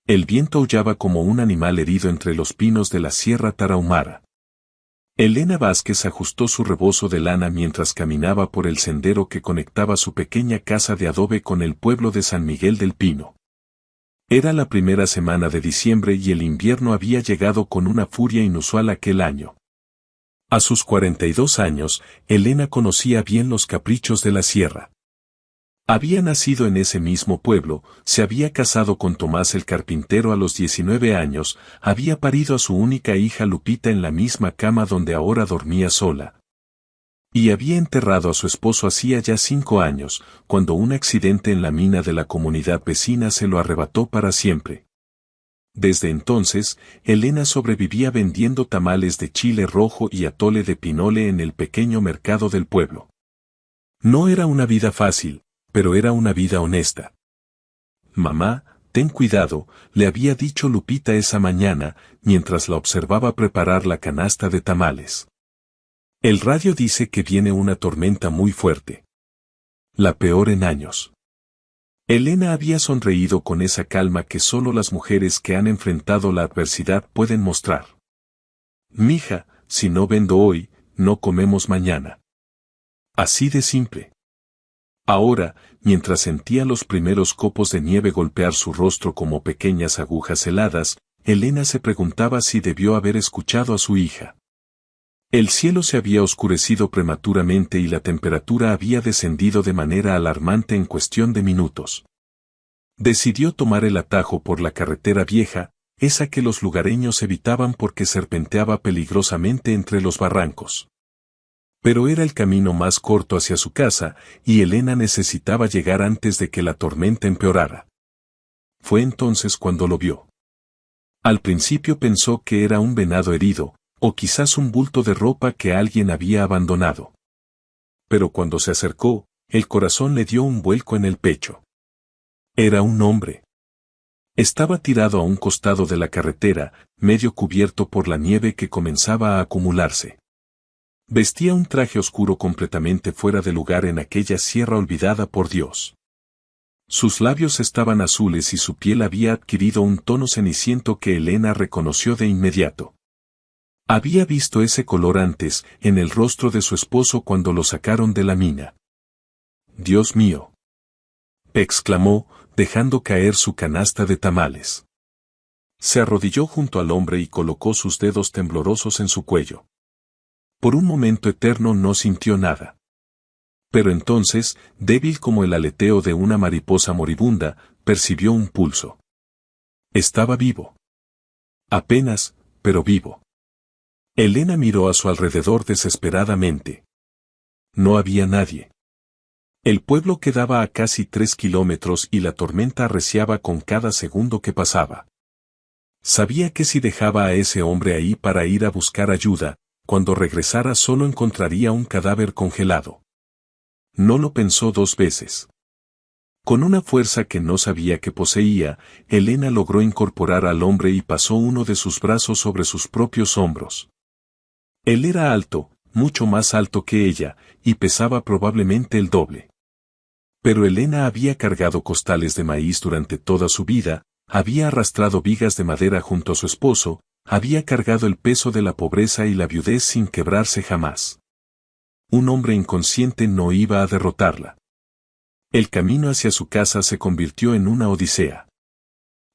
El viento aullaba como un animal herido entre los pinos de la Sierra Tarahumara. Elena Vázquez ajustó su rebozo de lana mientras caminaba por el sendero que conectaba su pequeña casa de adobe con el pueblo de San Miguel del Pino. Era la primera semana de diciembre y el invierno había llegado con una furia inusual aquel año. A sus 42 años, Elena conocía bien los caprichos de la sierra. Había nacido en ese mismo pueblo, se había casado con Tomás el carpintero a los 19 años, había parido a su única hija Lupita en la misma cama donde ahora dormía sola. Y había enterrado a su esposo hacía ya 5 años, cuando un accidente en la mina de la comunidad vecina se lo arrebató para siempre. Desde entonces, Elena sobrevivía vendiendo tamales de chile rojo y atole de pinole en el pequeño mercado del pueblo. No era una vida fácil, pero era una vida honesta. Mamá, ten cuidado, le había dicho Lupita esa mañana, mientras la observaba preparar la canasta de tamales. El radio dice que viene una tormenta muy fuerte. La peor en años. Elena había sonreído con esa calma que solo las mujeres que han enfrentado la adversidad pueden mostrar. Mija, si no vendo hoy, no comemos mañana. Así de simple. Ahora, mientras sentía los primeros copos de nieve golpear su rostro como pequeñas agujas heladas, Elena se preguntaba si debió haber escuchado a su hija. El cielo se había oscurecido prematuramente y la temperatura había descendido de manera alarmante en cuestión de minutos. Decidió tomar el atajo por la carretera vieja, esa que los lugareños evitaban porque serpenteaba peligrosamente entre los barrancos. Pero era el camino más corto hacia su casa, y Elena necesitaba llegar antes de que la tormenta empeorara. Fue entonces cuando lo vio. Al principio pensó que era un venado herido, o quizás un bulto de ropa que alguien había abandonado. Pero cuando se acercó, el corazón le dio un vuelco en el pecho. Era un hombre. Estaba tirado a un costado de la carretera, medio cubierto por la nieve que comenzaba a acumularse. Vestía un traje oscuro completamente fuera de lugar en aquella sierra olvidada por Dios. Sus labios estaban azules y su piel había adquirido un tono ceniciento que Elena reconoció de inmediato. Había visto ese color antes, en el rostro de su esposo cuando lo sacaron de la mina. «Dios mío», exclamó, dejando caer su canasta de tamales. Se arrodilló junto al hombre y colocó sus dedos temblorosos en su cuello. Por un momento eterno no sintió nada. Pero entonces, débil como el aleteo de una mariposa moribunda, percibió un pulso. Estaba vivo. Apenas, pero vivo. Elena miró a su alrededor desesperadamente. No había nadie. El pueblo quedaba a casi 3 kilómetros y la tormenta arreciaba con cada segundo que pasaba. Sabía que si dejaba a ese hombre ahí para ir a buscar ayuda, cuando regresara solo encontraría un cadáver congelado. No lo pensó 2 veces. Con una fuerza que no sabía que poseía, Elena logró incorporar al hombre y pasó uno de sus brazos sobre sus propios hombros. Él era alto, mucho más alto que ella, y pesaba probablemente el doble. Pero Elena había cargado costales de maíz durante toda su vida, había arrastrado vigas de madera junto a su esposo, había cargado el peso de la pobreza y la viudez sin quebrarse jamás. Un hombre inconsciente no iba a derrotarla. El camino hacia su casa se convirtió en una odisea.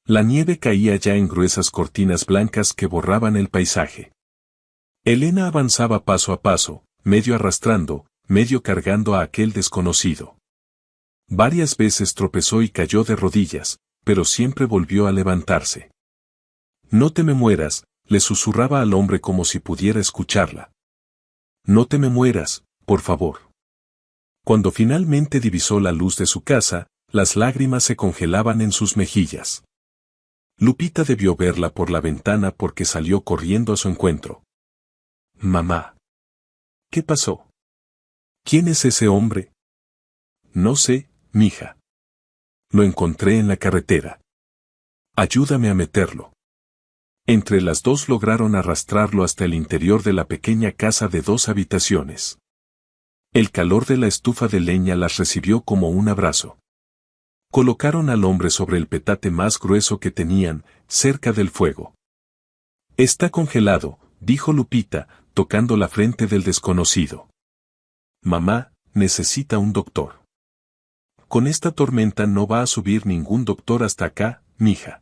La nieve caía ya en gruesas cortinas blancas que borraban el paisaje. Elena avanzaba paso a paso, medio arrastrando, medio cargando a aquel desconocido. Varias veces tropezó y cayó de rodillas, pero siempre volvió a levantarse. «No te me mueras», le susurraba al hombre como si pudiera escucharla. «No te me mueras, por favor». Cuando finalmente divisó la luz de su casa, las lágrimas se congelaban en sus mejillas. Lupita debió verla por la ventana porque salió corriendo a su encuentro. «Mamá». «¿Qué pasó? ¿Quién es ese hombre?» «No sé, mija. Lo encontré en la carretera. Ayúdame a meterlo». Entre las dos lograron arrastrarlo hasta el interior de la pequeña casa de 2 habitaciones. El calor de la estufa de leña las recibió como un abrazo. Colocaron al hombre sobre el petate más grueso que tenían, cerca del fuego. Está congelado, dijo Lupita, tocando la frente del desconocido. Mamá, necesita un doctor. Con esta tormenta no va a subir ningún doctor hasta acá, mija.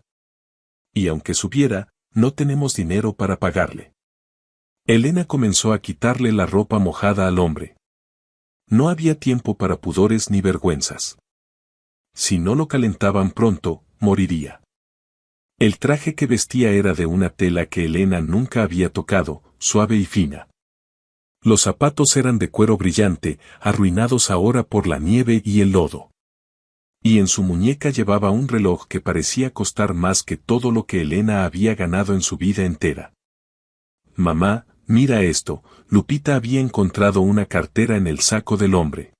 Y aunque subiera, no tenemos dinero para pagarle. Elena comenzó a quitarle la ropa mojada al hombre. No había tiempo para pudores ni vergüenzas. Si no lo calentaban pronto, moriría. El traje que vestía era de una tela que Elena nunca había tocado, suave y fina. Los zapatos eran de cuero brillante, arruinados ahora por la nieve y el lodo. Y en su muñeca llevaba un reloj que parecía costar más que todo lo que Elena había ganado en su vida entera. Mamá, mira esto, Lupita había encontrado una cartera en el saco del hombre.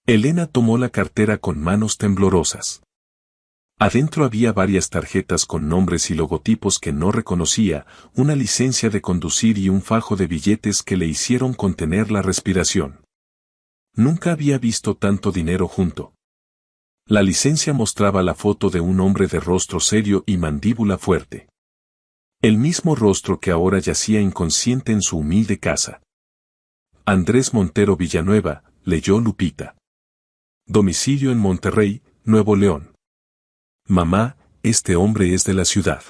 Elena tomó la cartera con manos temblorosas. Adentro había varias tarjetas con nombres y logotipos que no reconocía, una licencia de conducir y un fajo de billetes que le hicieron contener la respiración. Nunca había visto tanto dinero junto. La licencia mostraba la foto de un hombre de rostro serio y mandíbula fuerte. El mismo rostro que ahora yacía inconsciente en su humilde casa. Andrés Montero Villanueva, leyó Lupita. Domicilio en Monterrey, Nuevo León. Mamá, este hombre es de la ciudad.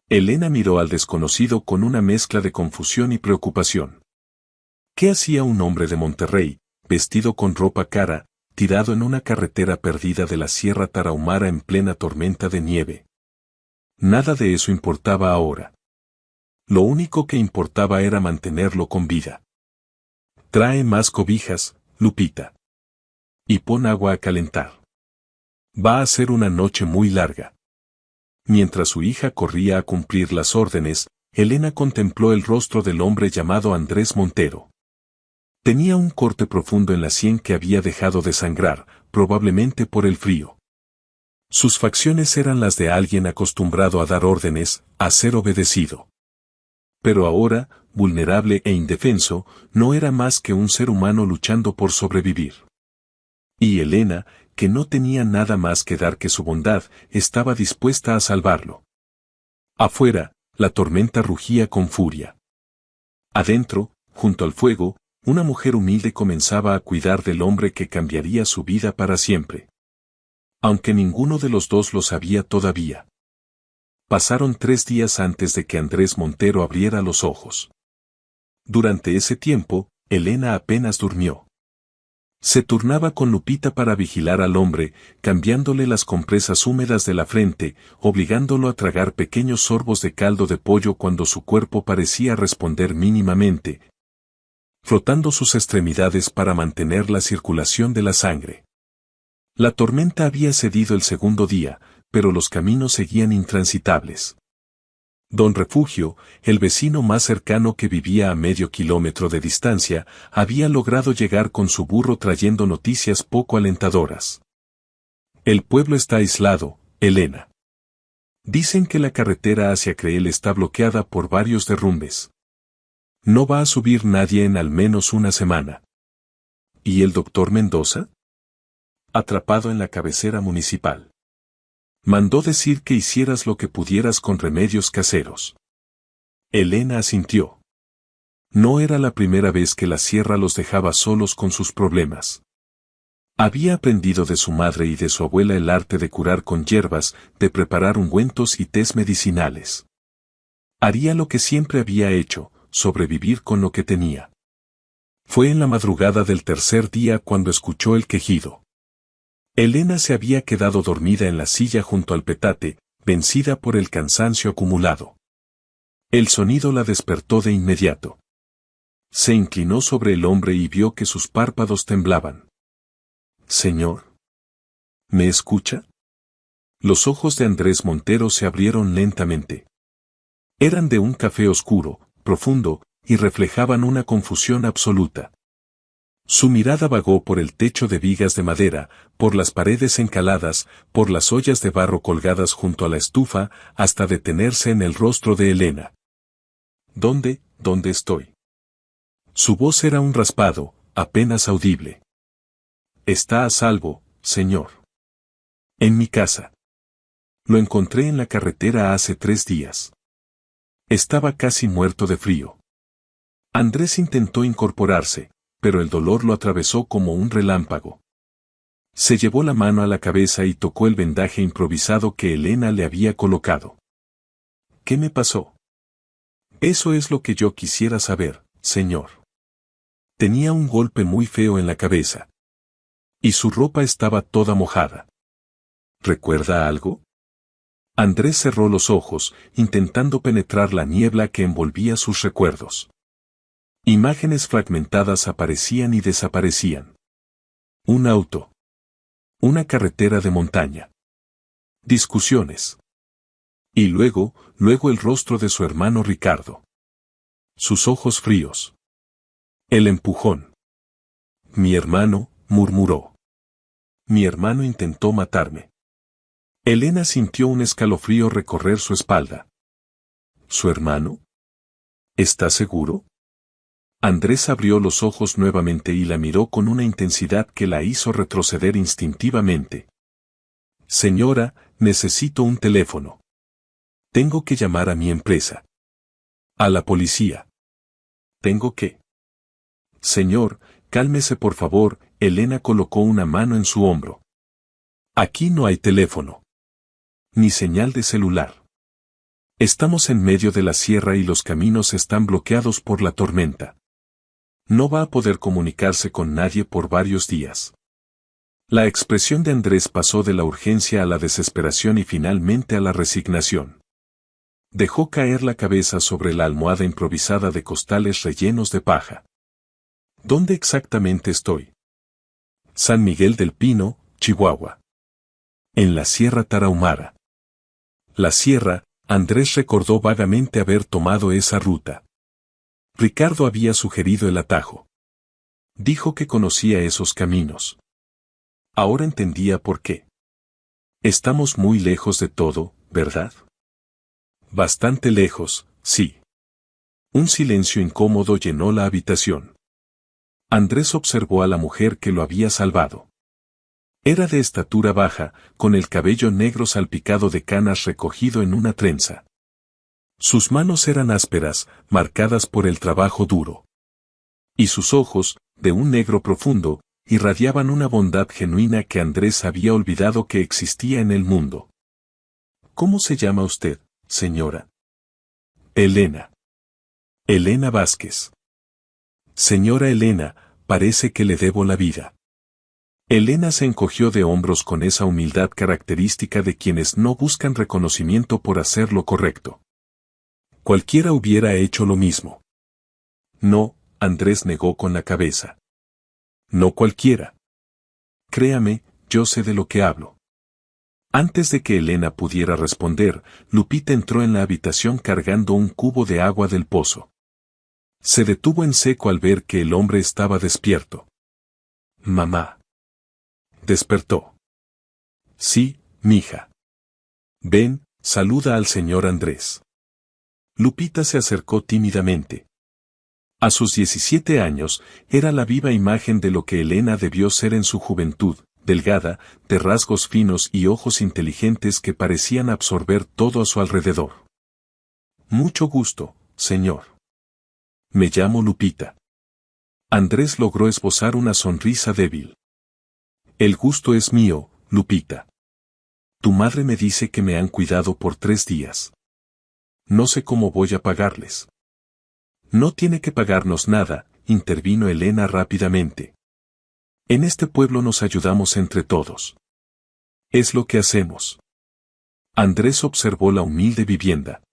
Elena miró al desconocido con una mezcla de confusión y preocupación. ¿Qué hacía un hombre de Monterrey, vestido con ropa cara, tirado en una carretera perdida de la Sierra Tarahumara en plena tormenta de nieve? Nada de eso importaba ahora. Lo único que importaba era mantenerlo con vida. Trae más cobijas, Lupita. Y pon agua a calentar. Va a ser una noche muy larga. Mientras su hija corría a cumplir las órdenes, Elena contempló el rostro del hombre llamado Andrés Montero. Tenía un corte profundo en la sien que había dejado de sangrar, probablemente por el frío. Sus facciones eran las de alguien acostumbrado a dar órdenes, a ser obedecido. Pero ahora, vulnerable e indefenso, no era más que un ser humano luchando por sobrevivir. Y Elena, que no tenía nada más que dar que su bondad, estaba dispuesta a salvarlo. Afuera, la tormenta rugía con furia. Adentro, junto al fuego, una mujer humilde comenzaba a cuidar del hombre que cambiaría su vida para siempre. Aunque ninguno de los dos lo sabía todavía. Pasaron 3 días antes de que Andrés Montero abriera los ojos. Durante ese tiempo, Elena apenas durmió. Se turnaba con Lupita para vigilar al hombre, cambiándole las compresas húmedas de la frente, obligándolo a tragar pequeños sorbos de caldo de pollo cuando su cuerpo parecía responder mínimamente, frotando sus extremidades para mantener la circulación de la sangre. La tormenta había cedido el segundo día, pero los caminos seguían intransitables. Don Refugio, el vecino más cercano que vivía a medio kilómetro de distancia, había logrado llegar con su burro trayendo noticias poco alentadoras. El pueblo está aislado, Elena. Dicen que la carretera hacia Creel está bloqueada por varios derrumbes. No va a subir nadie en al menos una semana. ¿Y el doctor Mendoza? Atrapado en la cabecera municipal. Mandó decir que hicieras lo que pudieras con remedios caseros. Elena asintió. No era la primera vez que la sierra los dejaba solos con sus problemas. Había aprendido de su madre y de su abuela el arte de curar con hierbas, de preparar ungüentos y tés medicinales. Haría lo que siempre había hecho, sobrevivir con lo que tenía. Fue en la madrugada del tercer día cuando escuchó el quejido. Elena se había quedado dormida en la silla junto al petate, vencida por el cansancio acumulado. El sonido la despertó de inmediato. Se inclinó sobre el hombre y vio que sus párpados temblaban. «Señor. ¿Me escucha?» Los ojos de Andrés Montero se abrieron lentamente. Eran de un café oscuro, profundo, y reflejaban una confusión absoluta. Su mirada vagó por el techo de vigas de madera, por las paredes encaladas, por las ollas de barro colgadas junto a la estufa, hasta detenerse en el rostro de Elena. ¿Dónde estoy? Su voz era un raspado, apenas audible. Está a salvo, señor. En mi casa. Lo encontré en la carretera hace 3 días. Estaba casi muerto de frío. Andrés intentó incorporarse, pero el dolor lo atravesó como un relámpago. Se llevó la mano a la cabeza y tocó el vendaje improvisado que Elena le había colocado. ¿Qué me pasó? Eso es lo que yo quisiera saber, señor. Tenía un golpe muy feo en la cabeza. Y su ropa estaba toda mojada. ¿Recuerda algo? Andrés cerró los ojos, intentando penetrar la niebla que envolvía sus recuerdos. Imágenes fragmentadas aparecían y desaparecían. Un auto. Una carretera de montaña. Discusiones. Y luego el rostro de su hermano Ricardo. Sus ojos fríos. El empujón. Mi hermano, murmuró. Mi hermano intentó matarme. Elena sintió un escalofrío recorrer su espalda. ¿Su hermano? ¿Está seguro? Andrés abrió los ojos nuevamente y la miró con una intensidad que la hizo retroceder instintivamente. Señora, necesito un teléfono. Tengo que llamar a mi empresa. A la policía. ¿Tengo que? Señor, cálmese por favor, Elena colocó una mano en su hombro. Aquí no hay teléfono. Ni señal de celular. Estamos en medio de la sierra y los caminos están bloqueados por la tormenta. No va a poder comunicarse con nadie por varios días. La expresión de Andrés pasó de la urgencia a la desesperación y finalmente a la resignación. Dejó caer la cabeza sobre la almohada improvisada de costales rellenos de paja. ¿Dónde exactamente estoy? San Miguel del Pino, Chihuahua. En la Sierra Tarahumara. La sierra, Andrés recordó vagamente haber tomado esa ruta. Ricardo había sugerido el atajo. Dijo que conocía esos caminos. Ahora entendía por qué. Estamos muy lejos de todo, ¿verdad? Bastante lejos, sí. Un silencio incómodo llenó la habitación. Andrés observó a la mujer que lo había salvado. Era de estatura baja, con el cabello negro salpicado de canas recogido en una trenza. Sus manos eran ásperas, marcadas por el trabajo duro. Y sus ojos, de un negro profundo, irradiaban una bondad genuina que Andrés había olvidado que existía en el mundo. ¿Cómo se llama usted, señora? Elena. Elena Vázquez. Señora Elena, parece que le debo la vida. Elena se encogió de hombros con esa humildad característica de quienes no buscan reconocimiento por hacer lo correcto. Cualquiera hubiera hecho lo mismo. No, Andrés negó con la cabeza. No cualquiera. Créame, yo sé de lo que hablo. Antes de que Elena pudiera responder, Lupita entró en la habitación cargando un cubo de agua del pozo. Se detuvo en seco al ver que el hombre estaba despierto. Mamá. Despertó. Sí, mija. Ven, saluda al señor Andrés. Lupita se acercó tímidamente. A sus 17 años, era la viva imagen de lo que Elena debió ser en su juventud, delgada, de rasgos finos y ojos inteligentes que parecían absorber todo a su alrededor. Mucho gusto, señor. Me llamo Lupita. Andrés logró esbozar una sonrisa débil. El gusto es mío, Lupita. Tu madre me dice que me han cuidado por 3 días. No sé cómo voy a pagarles. No tiene que pagarnos nada, intervino Elena rápidamente. En este pueblo nos ayudamos entre todos. Es lo que hacemos. Andrés observó la humilde vivienda.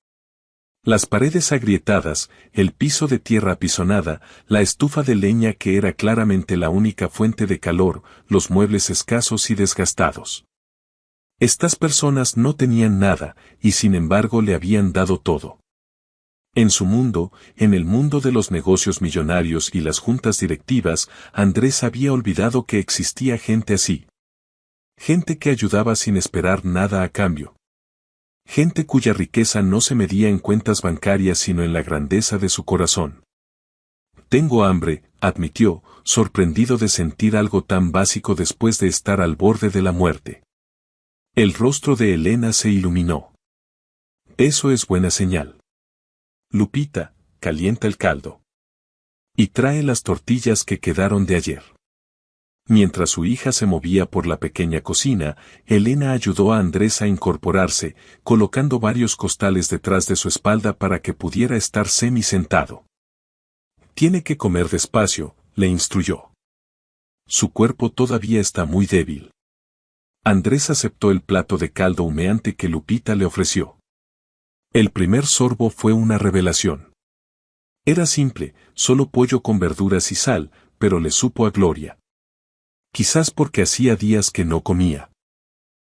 Las paredes agrietadas, el piso de tierra apisonada, la estufa de leña que era claramente la única fuente de calor, los muebles escasos y desgastados. Estas personas no tenían nada, y sin embargo le habían dado todo. En su mundo, en el mundo de los negocios millonarios y las juntas directivas, Andrés había olvidado que existía gente así. Gente que ayudaba sin esperar nada a cambio. Gente cuya riqueza no se medía en cuentas bancarias sino en la grandeza de su corazón. Tengo hambre, admitió, sorprendido de sentir algo tan básico después de estar al borde de la muerte. El rostro de Elena se iluminó. Eso es buena señal. Lupita, calienta el caldo. Y trae las tortillas que quedaron de ayer. Mientras su hija se movía por la pequeña cocina, Elena ayudó a Andrés a incorporarse, colocando varios costales detrás de su espalda para que pudiera estar semi-sentado. Tiene que comer despacio, le instruyó. Su cuerpo todavía está muy débil. Andrés aceptó el plato de caldo humeante que Lupita le ofreció. El primer sorbo fue una revelación. Era simple, solo pollo con verduras y sal, pero le supo a gloria. Quizás porque hacía días que no comía.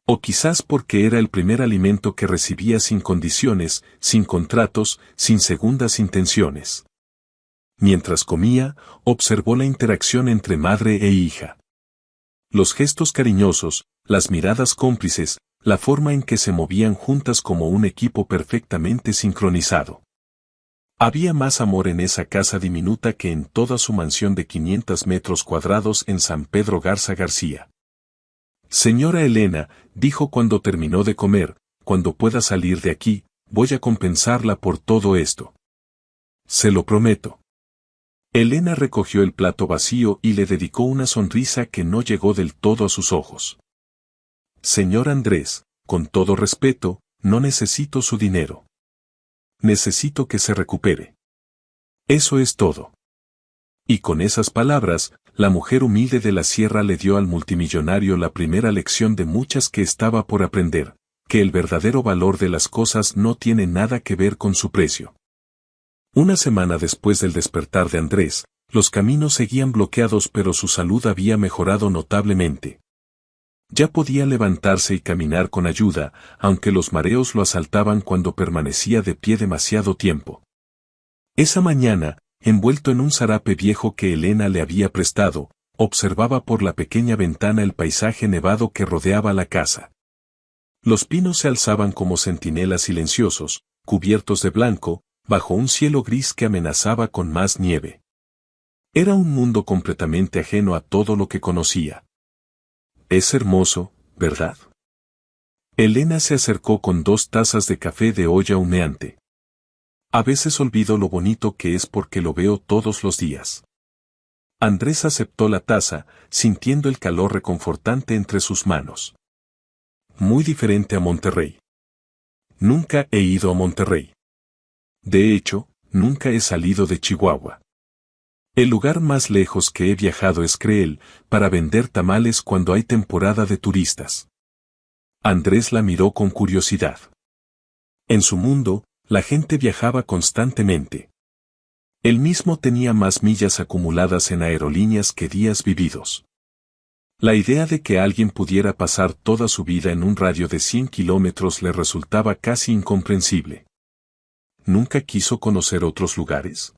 O quizás porque era el primer alimento que recibía sin condiciones, sin contratos, sin segundas intenciones. Mientras comía, observó la interacción entre madre e hija. Los gestos cariñosos, las miradas cómplices, la forma en que se movían juntas como un equipo perfectamente sincronizado. Había más amor en esa casa diminuta que en toda su mansión de 500 metros cuadrados en San Pedro Garza García. Señora Elena, dijo cuando terminó de comer, cuando pueda salir de aquí, voy a compensarla por todo esto. Se lo prometo. Elena recogió el plato vacío y le dedicó una sonrisa que no llegó del todo a sus ojos. Señor Andrés, con todo respeto, no necesito su dinero. Necesito que se recupere. Eso es todo. Y con esas palabras, la mujer humilde de la sierra le dio al multimillonario la primera lección de muchas que estaba por aprender, que el verdadero valor de las cosas no tiene nada que ver con su precio. Una semana después del despertar de Andrés, los caminos seguían bloqueados pero su salud había mejorado notablemente. Ya podía levantarse y caminar con ayuda, aunque los mareos lo asaltaban cuando permanecía de pie demasiado tiempo. Esa mañana, envuelto en un zarape viejo que Elena le había prestado, observaba por la pequeña ventana el paisaje nevado que rodeaba la casa. Los pinos se alzaban como centinelas silenciosos, cubiertos de blanco, bajo un cielo gris que amenazaba con más nieve. Era un mundo completamente ajeno a todo lo que conocía. Es hermoso, ¿verdad? Elena se acercó con 2 tazas de café de olla humeante. A veces olvido lo bonito que es porque lo veo todos los días. Andrés aceptó la taza, sintiendo el calor reconfortante entre sus manos. Muy diferente a Monterrey. Nunca he ido a Monterrey. De hecho, nunca he salido de Chihuahua. El lugar más lejos que he viajado es Creel, para vender tamales cuando hay temporada de turistas. Andrés la miró con curiosidad. En su mundo, la gente viajaba constantemente. Él mismo tenía más millas acumuladas en aerolíneas que días vividos. La idea de que alguien pudiera pasar toda su vida en un radio de 100 kilómetros le resultaba casi incomprensible. ¿Nunca quiso conocer otros lugares?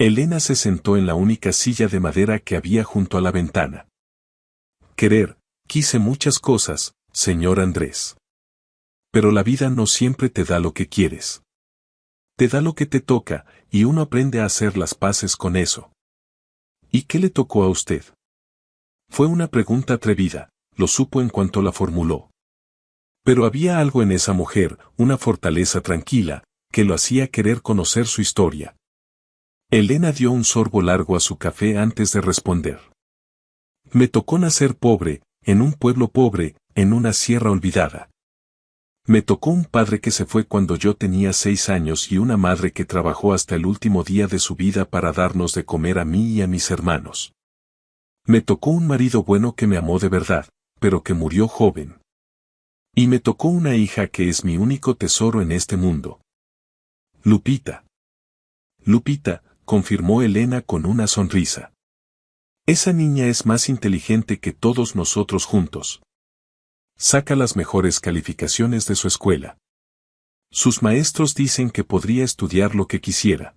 Elena se sentó en la única silla de madera que había junto a la ventana. Quise muchas cosas, señor Andrés. Pero la vida no siempre te da lo que quieres. Te da lo que te toca, y uno aprende a hacer las paces con eso. ¿Y qué le tocó a usted? Fue una pregunta atrevida, lo supo en cuanto la formuló. Pero había algo en esa mujer, una fortaleza tranquila, que lo hacía querer conocer su historia. Elena dio un sorbo largo a su café antes de responder. Me tocó nacer pobre, en un pueblo pobre, en una sierra olvidada. Me tocó un padre que se fue cuando yo tenía 6 años y una madre que trabajó hasta el último día de su vida para darnos de comer a mí y a mis hermanos. Me tocó un marido bueno que me amó de verdad, pero que murió joven. Y me tocó una hija que es mi único tesoro en este mundo. Lupita. Lupita, confirmó Elena con una sonrisa. Esa niña es más inteligente que todos nosotros juntos. Saca las mejores calificaciones de su escuela. Sus maestros dicen que podría estudiar lo que quisiera.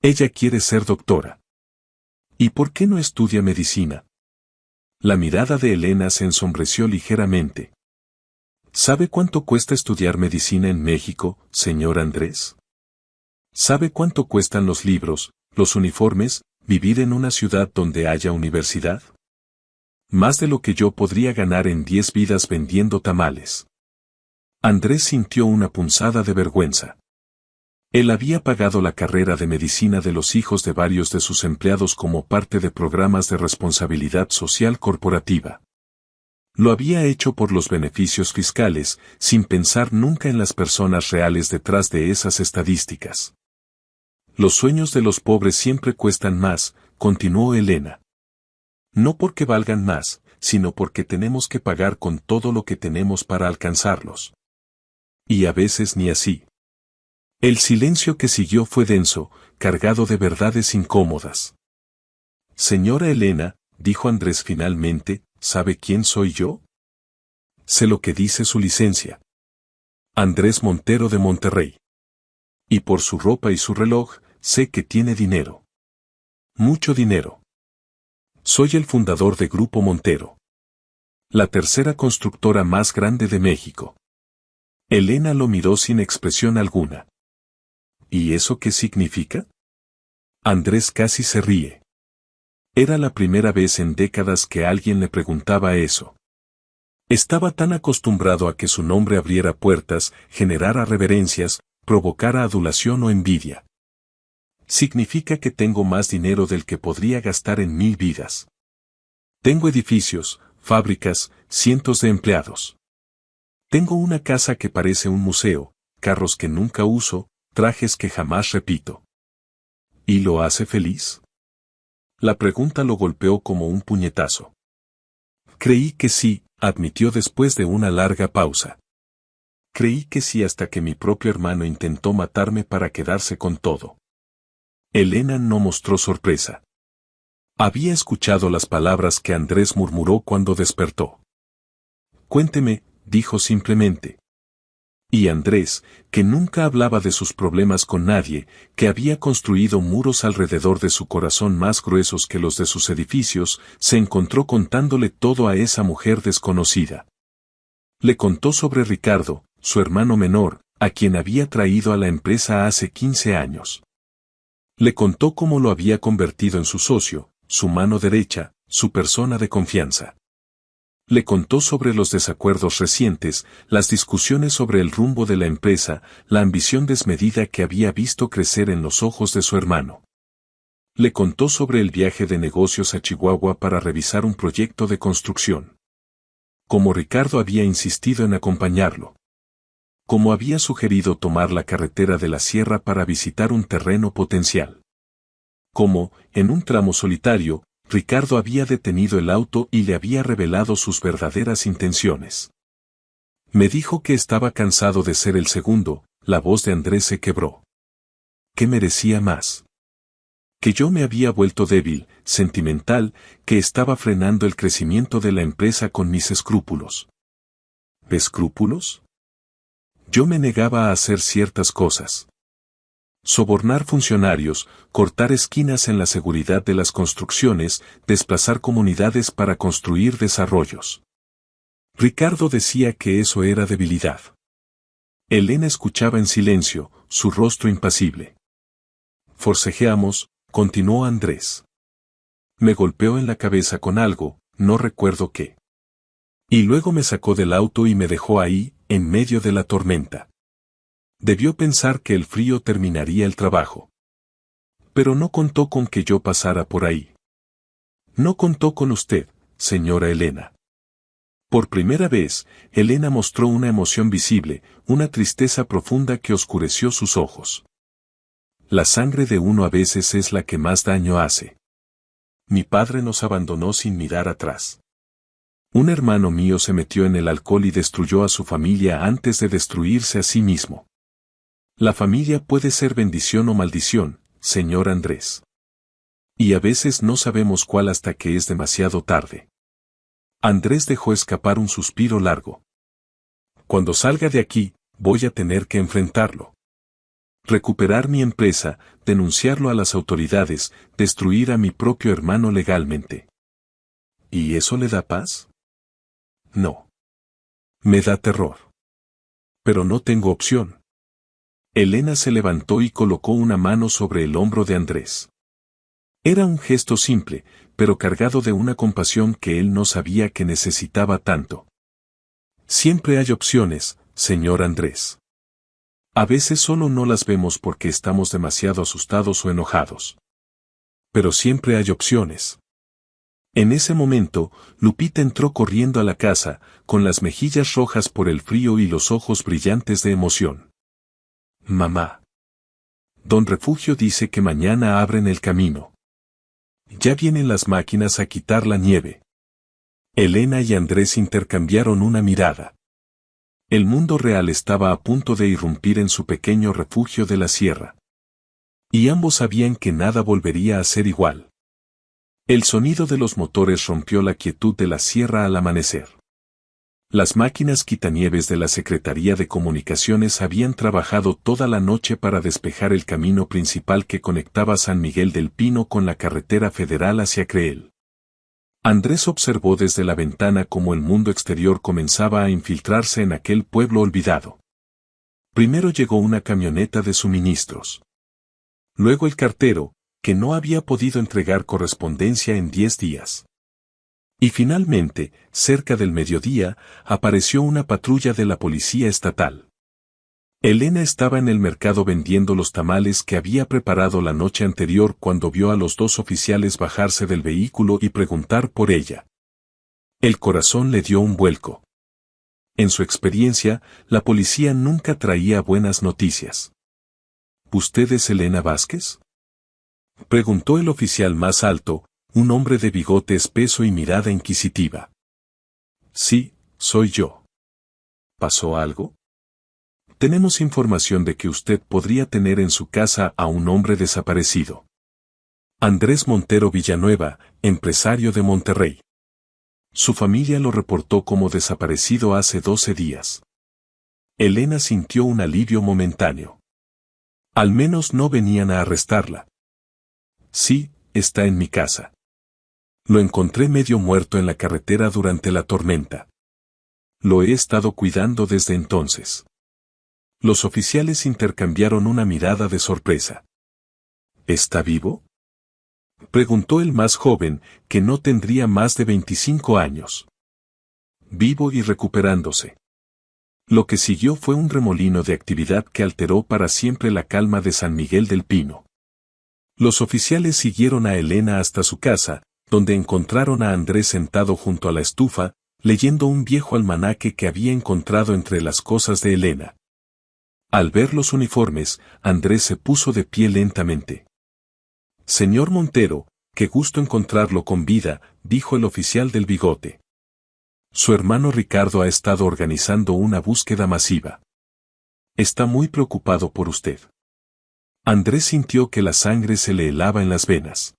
Ella quiere ser doctora. ¿Y por qué no estudia medicina? La mirada de Elena se ensombreció ligeramente. ¿Sabe cuánto cuesta estudiar medicina en México, señor Andrés? ¿Sabe cuánto cuestan los libros, los uniformes, vivir en una ciudad donde haya universidad? Más de lo que yo podría ganar en 10 vidas vendiendo tamales. Andrés sintió una punzada de vergüenza. Él había pagado la carrera de medicina de los hijos de varios de sus empleados como parte de programas de responsabilidad social corporativa. Lo había hecho por los beneficios fiscales, sin pensar nunca en las personas reales detrás de esas estadísticas. Los sueños de los pobres siempre cuestan más, continuó Elena. No porque valgan más, sino porque tenemos que pagar con todo lo que tenemos para alcanzarlos. Y a veces ni así. El silencio que siguió fue denso, cargado de verdades incómodas. Señora Elena, dijo Andrés finalmente, ¿sabe quién soy yo? Sé lo que dice su licencia. Andrés Montero de Monterrey. Y por su ropa y su reloj, sé que tiene dinero. Mucho dinero. Soy el fundador de Grupo Montero. La tercera constructora más grande de México. Elena lo miró sin expresión alguna. ¿Y eso qué significa? Andrés casi se ríe. Era la primera vez en décadas que alguien le preguntaba eso. Estaba tan acostumbrado a que su nombre abriera puertas, generara reverencias, provocara adulación o envidia. Significa que tengo más dinero del que podría gastar en 1000 vidas. Tengo edificios, fábricas, cientos de empleados. Tengo una casa que parece un museo, carros que nunca uso, trajes que jamás repito. ¿Y lo hace feliz? La pregunta lo golpeó como un puñetazo. Creí que sí, admitió después de una larga pausa. Creí que sí hasta que mi propio hermano intentó matarme para quedarse con todo. Elena no mostró sorpresa. Había escuchado las palabras que Andrés murmuró cuando despertó. Cuénteme, dijo simplemente. Y Andrés, que nunca hablaba de sus problemas con nadie, que había construido muros alrededor de su corazón más gruesos que los de sus edificios, se encontró contándole todo a esa mujer desconocida. Le contó sobre Ricardo, su hermano menor, a quien había traído a la empresa hace 15 años. Le contó cómo lo había convertido en su socio, su mano derecha, su persona de confianza. Le contó sobre los desacuerdos recientes, las discusiones sobre el rumbo de la empresa, la ambición desmedida que había visto crecer en los ojos de su hermano. Le contó sobre el viaje de negocios a Chihuahua para revisar un proyecto de construcción. Cómo Ricardo había insistido en acompañarlo. Cómo había sugerido tomar la carretera de la sierra para visitar un terreno potencial. Cómo, en un tramo solitario, Ricardo había detenido el auto y le había revelado sus verdaderas intenciones. Me dijo que estaba cansado de ser el segundo, la voz de Andrés se quebró. ¿Qué merecía más? Que yo me había vuelto débil, sentimental, que estaba frenando el crecimiento de la empresa con mis escrúpulos. ¿Escrúpulos? Yo me negaba a hacer ciertas cosas. Sobornar funcionarios, cortar esquinas en la seguridad de las construcciones, desplazar comunidades para construir desarrollos. Ricardo decía que eso era debilidad. Elena escuchaba en silencio, su rostro impasible. Forcejeamos, continuó Andrés. Me golpeó en la cabeza con algo, no recuerdo qué. Y luego me sacó del auto y me dejó ahí, en medio de la tormenta. Debió pensar que el frío terminaría el trabajo. Pero no contó con que yo pasara por ahí. No contó con usted, señora Elena. Por primera vez, Elena mostró una emoción visible, una tristeza profunda que oscureció sus ojos. La sangre de uno a veces es la que más daño hace. Mi padre nos abandonó sin mirar atrás. Un hermano mío se metió en el alcohol y destruyó a su familia antes de destruirse a sí mismo. La familia puede ser bendición o maldición, señor Andrés. Y a veces no sabemos cuál hasta que es demasiado tarde. Andrés dejó escapar un suspiro largo. Cuando salga de aquí, voy a tener que enfrentarlo. Recuperar mi empresa, denunciarlo a las autoridades, destruir a mi propio hermano legalmente. ¿Y eso le da paz? No. Me da terror. Pero no tengo opción. Elena se levantó y colocó una mano sobre el hombro de Andrés. Era un gesto simple, pero cargado de una compasión que él no sabía que necesitaba tanto. Siempre hay opciones, señor Andrés. A veces solo no las vemos porque estamos demasiado asustados o enojados. Pero siempre hay opciones. En ese momento, Lupita entró corriendo a la casa, con las mejillas rojas por el frío y los ojos brillantes de emoción. Mamá. Don Refugio dice que mañana abren el camino. Ya vienen las máquinas a quitar la nieve. Elena y Andrés intercambiaron una mirada. El mundo real estaba a punto de irrumpir en su pequeño refugio de la sierra. Y ambos sabían que nada volvería a ser igual. El sonido de los motores rompió la quietud de la sierra al amanecer. Las máquinas quitanieves de la Secretaría de Comunicaciones habían trabajado toda la noche para despejar el camino principal que conectaba San Miguel del Pino con la carretera federal hacia Creel. Andrés observó desde la ventana cómo el mundo exterior comenzaba a infiltrarse en aquel pueblo olvidado. Primero llegó una camioneta de suministros. Luego el cartero, que no había podido entregar correspondencia en 10 días. Y finalmente, cerca del mediodía, apareció una patrulla de la policía estatal. Elena estaba en el mercado vendiendo los tamales que había preparado la noche anterior cuando vio a los dos oficiales bajarse del vehículo y preguntar por ella. El corazón le dio un vuelco. En su experiencia, la policía nunca traía buenas noticias. ¿Usted es Elena Vázquez?, preguntó el oficial más alto, un hombre de bigote espeso y mirada inquisitiva. Sí, soy yo. ¿Pasó algo? Tenemos información de que usted podría tener en su casa a un hombre desaparecido. Andrés Montero Villanueva, empresario de Monterrey. Su familia lo reportó como desaparecido hace 12 días. Elena sintió un alivio momentáneo. Al menos no venían a arrestarla. Sí, está en mi casa. Lo encontré medio muerto en la carretera durante la tormenta. Lo he estado cuidando desde entonces. Los oficiales intercambiaron una mirada de sorpresa. ¿Está vivo?, preguntó el más joven, que no tendría más de 25 años. Vivo y recuperándose. Lo que siguió fue un remolino de actividad que alteró para siempre la calma de San Miguel del Pino. Los oficiales siguieron a Elena hasta su casa, donde encontraron a Andrés sentado junto a la estufa, leyendo un viejo almanaque que había encontrado entre las cosas de Elena. Al ver los uniformes, Andrés se puso de pie lentamente. Señor Montero, qué gusto encontrarlo con vida, dijo el oficial del bigote. Su hermano Ricardo ha estado organizando una búsqueda masiva. Está muy preocupado por usted. Andrés sintió que la sangre se le helaba en las venas.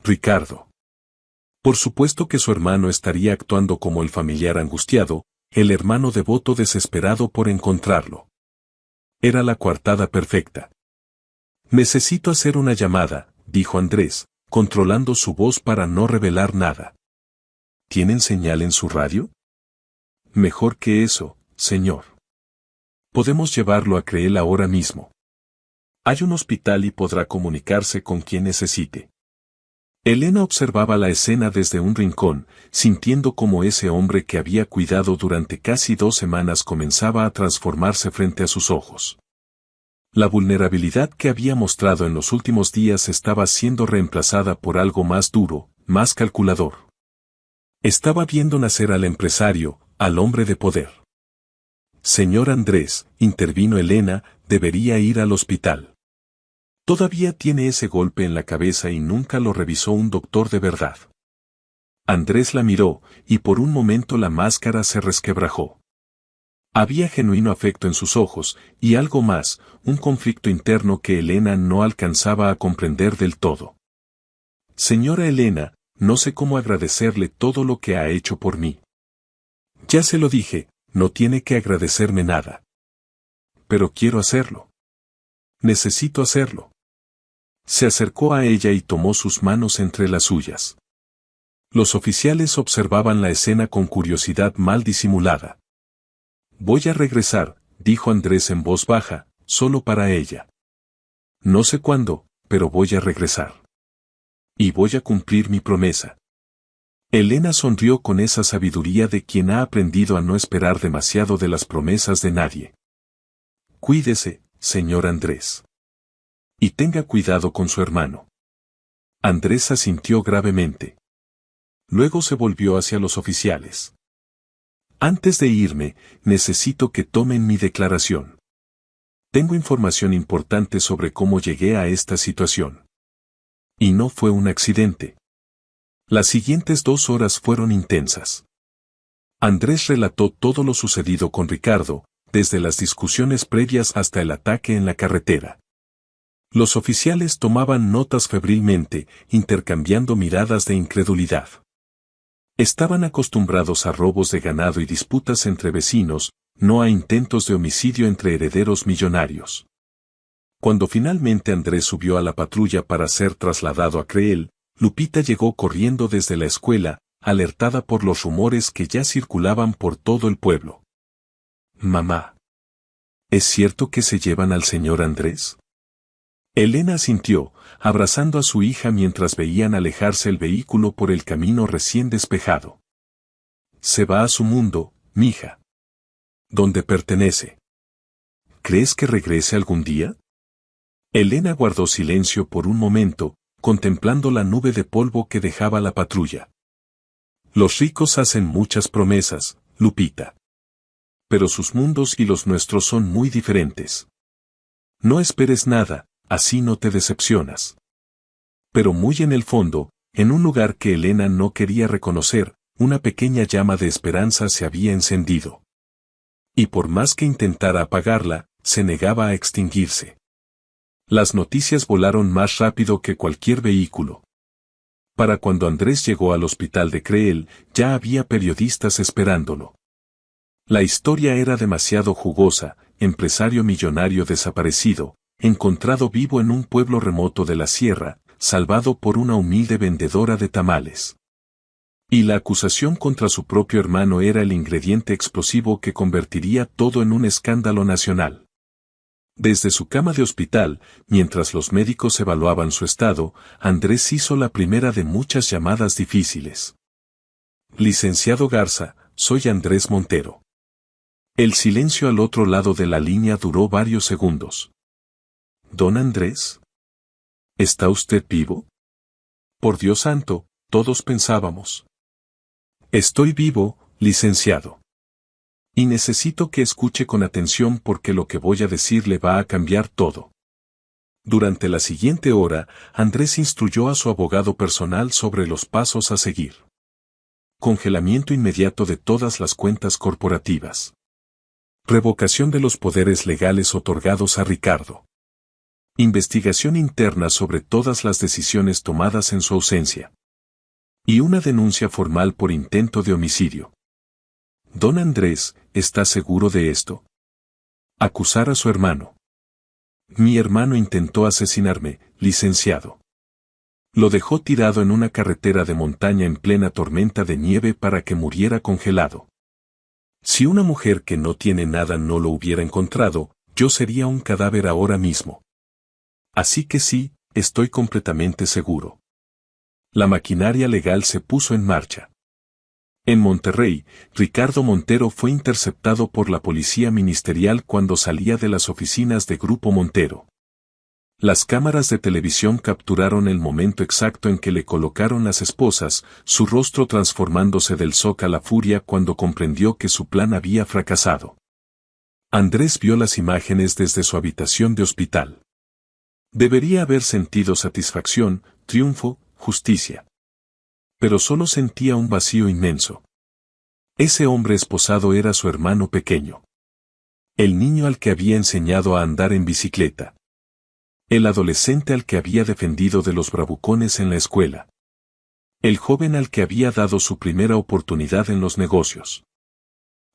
Ricardo. Por supuesto que su hermano estaría actuando como el familiar angustiado, el hermano devoto desesperado por encontrarlo. Era la coartada perfecta. Necesito hacer una llamada, dijo Andrés, controlando su voz para no revelar nada. ¿Tienen señal en su radio? Mejor que eso, señor. Podemos llevarlo a Creel ahora mismo. Hay un hospital y podrá comunicarse con quien necesite. Elena observaba la escena desde un rincón, sintiendo cómo ese hombre que había cuidado durante casi 2 semanas comenzaba a transformarse frente a sus ojos. La vulnerabilidad que había mostrado en los últimos días estaba siendo reemplazada por algo más duro, más calculador. Estaba viendo nacer al empresario, al hombre de poder. Señor Andrés, intervino Elena, debería ir al hospital. Todavía tiene ese golpe en la cabeza y nunca lo revisó un doctor de verdad. Andrés la miró, y por un momento la máscara se resquebrajó. Había genuino afecto en sus ojos, y algo más, un conflicto interno que Elena no alcanzaba a comprender del todo. Señora Elena, no sé cómo agradecerle todo lo que ha hecho por mí. Ya se lo dije, no tiene que agradecerme nada. Pero quiero hacerlo. Necesito hacerlo. Se acercó a ella y tomó sus manos entre las suyas. Los oficiales observaban la escena con curiosidad mal disimulada. Voy a regresar, dijo Andrés en voz baja, solo para ella. No sé cuándo, pero voy a regresar. Y voy a cumplir mi promesa. Elena sonrió con esa sabiduría de quien ha aprendido a no esperar demasiado de las promesas de nadie. Cuídese, señor Andrés. Y tenga cuidado con su hermano. Andrés asintió gravemente. Luego se volvió hacia los oficiales. Antes de irme, necesito que tomen mi declaración. Tengo información importante sobre cómo llegué a esta situación. Y no fue un accidente. Las siguientes 2 horas fueron intensas. Andrés relató todo lo sucedido con Ricardo, desde las discusiones previas hasta el ataque en la carretera. Los oficiales tomaban notas febrilmente, intercambiando miradas de incredulidad. Estaban acostumbrados a robos de ganado y disputas entre vecinos, no a intentos de homicidio entre herederos millonarios. Cuando finalmente Andrés subió a la patrulla para ser trasladado a Creel, Lupita llegó corriendo desde la escuela, alertada por los rumores que ya circulaban por todo el pueblo. Mamá. ¿Es cierto que se llevan al señor Andrés? Elena asintió, abrazando a su hija mientras veían alejarse el vehículo por el camino recién despejado. Se va a su mundo, mija. ¿Dónde pertenece? ¿Crees que regrese algún día? Elena guardó silencio por un momento, contemplando la nube de polvo que dejaba la patrulla. Los ricos hacen muchas promesas, Lupita. Pero sus mundos y los nuestros son muy diferentes. No esperes nada, así no te decepcionas. Pero muy en el fondo, en un lugar que Elena no quería reconocer, una pequeña llama de esperanza se había encendido. Y por más que intentara apagarla, se negaba a extinguirse. Las noticias volaron más rápido que cualquier vehículo. Para cuando Andrés llegó al hospital de Creel, ya había periodistas esperándolo. La historia era demasiado jugosa: empresario millonario desaparecido, encontrado vivo en un pueblo remoto de la sierra, salvado por una humilde vendedora de tamales. Y la acusación contra su propio hermano era el ingrediente explosivo que convertiría todo en un escándalo nacional. Desde su cama de hospital, mientras los médicos evaluaban su estado, Andrés hizo la primera de muchas llamadas difíciles. Licenciado Garza, soy Andrés Montero. El silencio al otro lado de la línea duró varios segundos. ¿Don Andrés? ¿Está usted vivo? Por Dios santo, todos pensábamos. Estoy vivo, licenciado. Y necesito que escuche con atención porque lo que voy a decir le va a cambiar todo. Durante la siguiente hora, Andrés instruyó a su abogado personal sobre los pasos a seguir. Congelamiento inmediato de todas las cuentas corporativas. Revocación de los poderes legales otorgados a Ricardo. Investigación interna sobre todas las decisiones tomadas en su ausencia. Y una denuncia formal por intento de homicidio. Don Andrés, ¿está seguro de esto? Acusar a su hermano. Mi hermano intentó asesinarme, licenciado. Lo dejó tirado en una carretera de montaña en plena tormenta de nieve para que muriera congelado. Si una mujer que no tiene nada no lo hubiera encontrado, yo sería un cadáver ahora mismo. Así que sí, estoy completamente seguro. La maquinaria legal se puso en marcha. En Monterrey, Ricardo Montero fue interceptado por la policía ministerial cuando salía de las oficinas de Grupo Montero. Las cámaras de televisión capturaron el momento exacto en que le colocaron las esposas, su rostro transformándose del shock a la furia cuando comprendió que su plan había fracasado. Andrés vio las imágenes desde su habitación de hospital. Debería haber sentido satisfacción, triunfo, justicia. Pero solo sentía un vacío inmenso. Ese hombre esposado era su hermano pequeño. El niño al que había enseñado a andar en bicicleta. El adolescente al que había defendido de los bravucones en la escuela. El joven al que había dado su primera oportunidad en los negocios.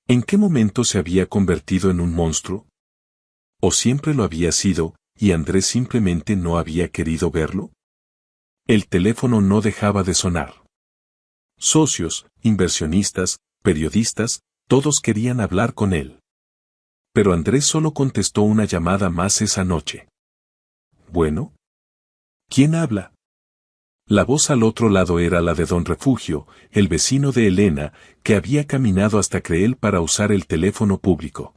¿En qué momento se había convertido en un monstruo? ¿O siempre lo había sido, y Andrés simplemente no había querido verlo? El teléfono no dejaba de sonar. Socios, inversionistas, periodistas, todos querían hablar con él. Pero Andrés solo contestó una llamada más esa noche. Bueno. ¿Quién habla? La voz al otro lado era la de don Refugio, el vecino de Elena, que había caminado hasta Creel para usar el teléfono público.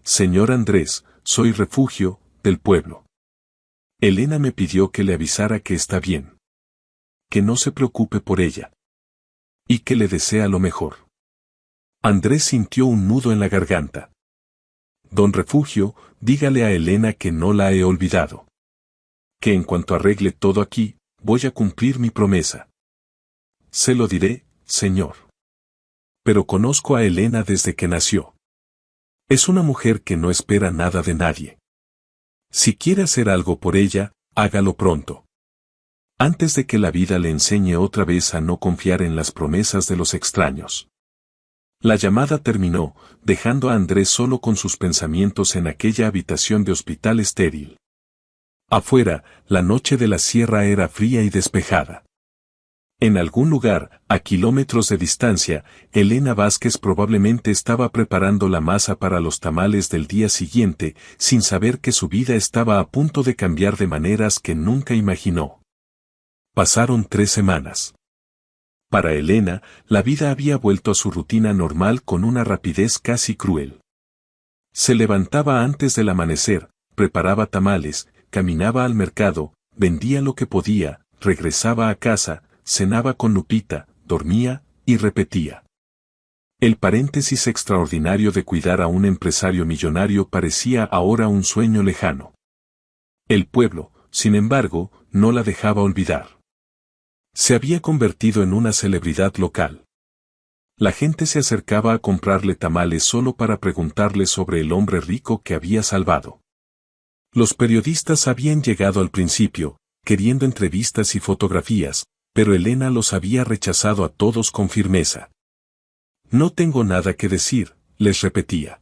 Señor Andrés, soy Refugio, del pueblo. Elena me pidió que le avisara que está bien. Que no se preocupe por ella. Y que le desea lo mejor. Andrés sintió un nudo en la garganta. Don Refugio, dígale a Elena que no la he olvidado. Que en cuanto arregle todo aquí, voy a cumplir mi promesa. Se lo diré, señor. Pero conozco a Elena desde que nació. Es una mujer que no espera nada de nadie. Si quiere hacer algo por ella, hágalo pronto. Antes de que la vida le enseñe otra vez a no confiar en las promesas de los extraños. La llamada terminó, dejando a Andrés solo con sus pensamientos en aquella habitación de hospital estéril. Afuera, la noche de la sierra era fría y despejada. En algún lugar, a kilómetros de distancia, Elena Vázquez probablemente estaba preparando la masa para los tamales del día siguiente, sin saber que su vida estaba a punto de cambiar de maneras que nunca imaginó. Pasaron 3 semanas. Para Elena, la vida había vuelto a su rutina normal con una rapidez casi cruel. Se levantaba antes del amanecer, preparaba tamales, caminaba al mercado, vendía lo que podía, regresaba a casa, cenaba con Lupita, dormía, y repetía. El paréntesis extraordinario de cuidar a un empresario millonario parecía ahora un sueño lejano. El pueblo, sin embargo, no la dejaba olvidar. Se había convertido en una celebridad local. La gente se acercaba a comprarle tamales solo para preguntarle sobre el hombre rico que había salvado. Los periodistas habían llegado al principio, queriendo entrevistas y fotografías, pero Elena los había rechazado a todos con firmeza. No tengo nada que decir, les repetía.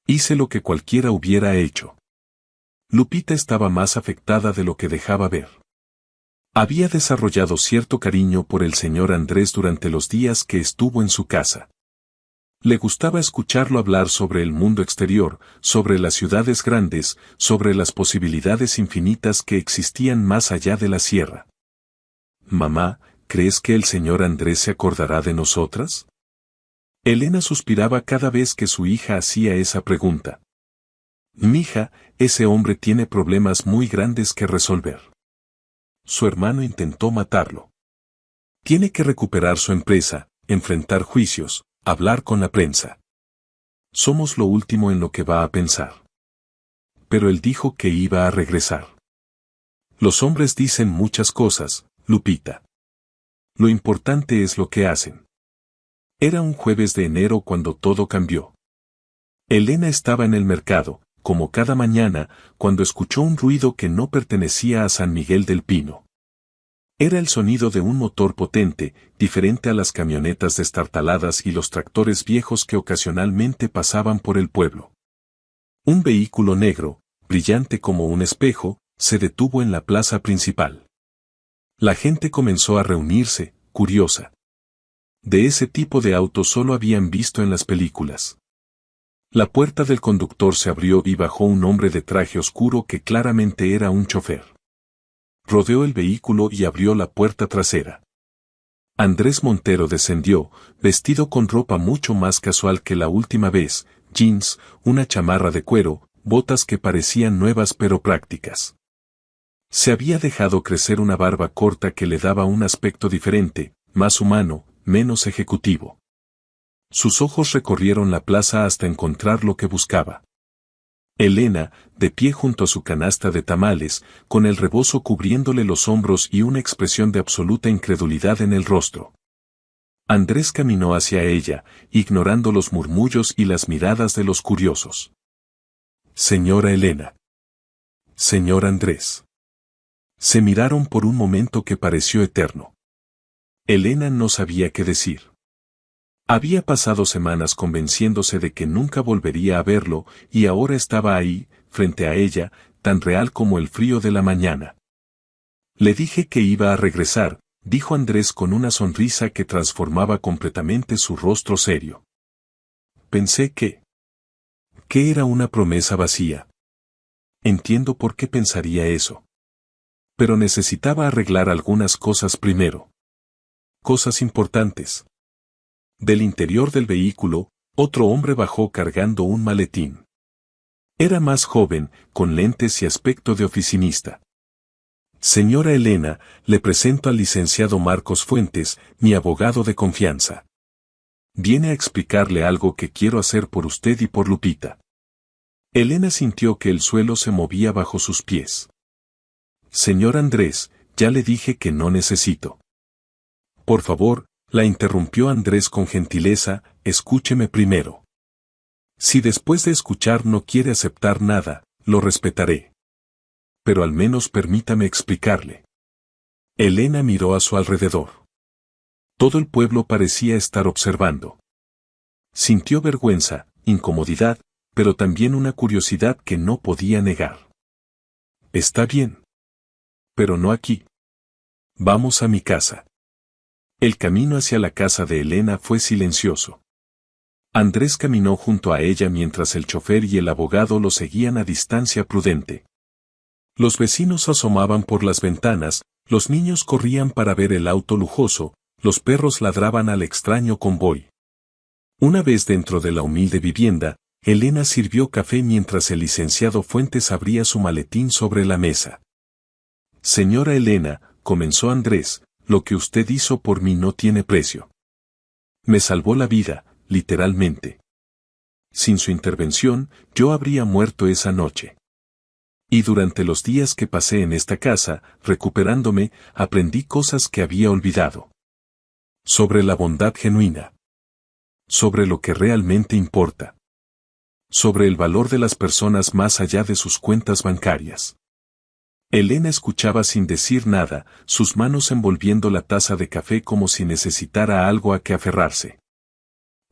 Hice lo que cualquiera hubiera hecho. Lupita estaba más afectada de lo que dejaba ver. Había desarrollado cierto cariño por el señor Andrés durante los días que estuvo en su casa. Le gustaba escucharlo hablar sobre el mundo exterior, sobre las ciudades grandes, sobre las posibilidades infinitas que existían más allá de la sierra. Mamá, ¿crees que el señor Andrés se acordará de nosotras? Elena suspiraba cada vez que su hija hacía esa pregunta. Mija, ese hombre tiene problemas muy grandes que resolver. Su hermano intentó matarlo. Tiene que recuperar su empresa, enfrentar juicios, hablar con la prensa. Somos lo último en lo que va a pensar. Pero él dijo que iba a regresar. Los hombres dicen muchas cosas, Lupita. Lo importante es lo que hacen. Era un jueves de enero cuando todo cambió. Elena estaba en el mercado, como cada mañana, cuando escuchó un ruido que no pertenecía a San Miguel del Pino. Era el sonido de un motor potente, diferente a las camionetas destartaladas y los tractores viejos que ocasionalmente pasaban por el pueblo. Un vehículo negro, brillante como un espejo, se detuvo en la plaza principal. La gente comenzó a reunirse, curiosa. De ese tipo de auto solo habían visto en las películas. La puerta del conductor se abrió y bajó un hombre de traje oscuro que claramente era un chofer. Rodeó el vehículo y abrió la puerta trasera. Andrés Montero descendió, vestido con ropa mucho más casual que la última vez, jeans, una chamarra de cuero, botas que parecían nuevas pero prácticas. Se había dejado crecer una barba corta que le daba un aspecto diferente, más humano, menos ejecutivo. Sus ojos recorrieron la plaza hasta encontrar lo que buscaba. Elena, de pie junto a su canasta de tamales, con el rebozo cubriéndole los hombros y una expresión de absoluta incredulidad en el rostro. Andrés caminó hacia ella, ignorando los murmullos y las miradas de los curiosos. Señora Elena. Señor Andrés. Se miraron por un momento que pareció eterno. Elena no sabía qué decir. Había pasado semanas convenciéndose de que nunca volvería a verlo, y ahora estaba ahí, frente a ella, tan real como el frío de la mañana. Le dije que iba a regresar, dijo Andrés con una sonrisa que transformaba completamente su rostro serio. Pensé que era una promesa vacía. Entiendo por qué pensaría eso. Pero necesitaba arreglar algunas cosas primero. Cosas importantes. Del interior del vehículo, otro hombre bajó cargando un maletín. Era más joven, con lentes y aspecto de oficinista. Señora Elena, le presento al licenciado Marcos Fuentes, mi abogado de confianza. Viene a explicarle algo que quiero hacer por usted y por Lupita. Elena sintió que el suelo se movía bajo sus pies. Señor Andrés, ya le dije que no necesito. Por favor, la interrumpió Andrés con gentileza, escúcheme primero. Si después de escuchar no quiere aceptar nada, lo respetaré. Pero al menos permítame explicarle. Elena miró a su alrededor. Todo el pueblo parecía estar observando. Sintió vergüenza, incomodidad, pero también una curiosidad que no podía negar. Está bien. Pero no aquí. Vamos a mi casa. El camino hacia la casa de Elena fue silencioso. Andrés caminó junto a ella mientras el chofer y el abogado lo seguían a distancia prudente. Los vecinos asomaban por las ventanas, los niños corrían para ver el auto lujoso, los perros ladraban al extraño convoy. Una vez dentro de la humilde vivienda, Elena sirvió café mientras el licenciado Fuentes abría su maletín sobre la mesa. Señora Elena, comenzó Andrés, lo que usted hizo por mí no tiene precio. Me salvó la vida, literalmente. Sin su intervención, yo habría muerto esa noche. Y durante los días que pasé en esta casa, recuperándome, aprendí cosas que había olvidado. Sobre la bondad genuina. Sobre lo que realmente importa. Sobre el valor de las personas más allá de sus cuentas bancarias. Elena escuchaba sin decir nada, sus manos envolviendo la taza de café como si necesitara algo a que aferrarse.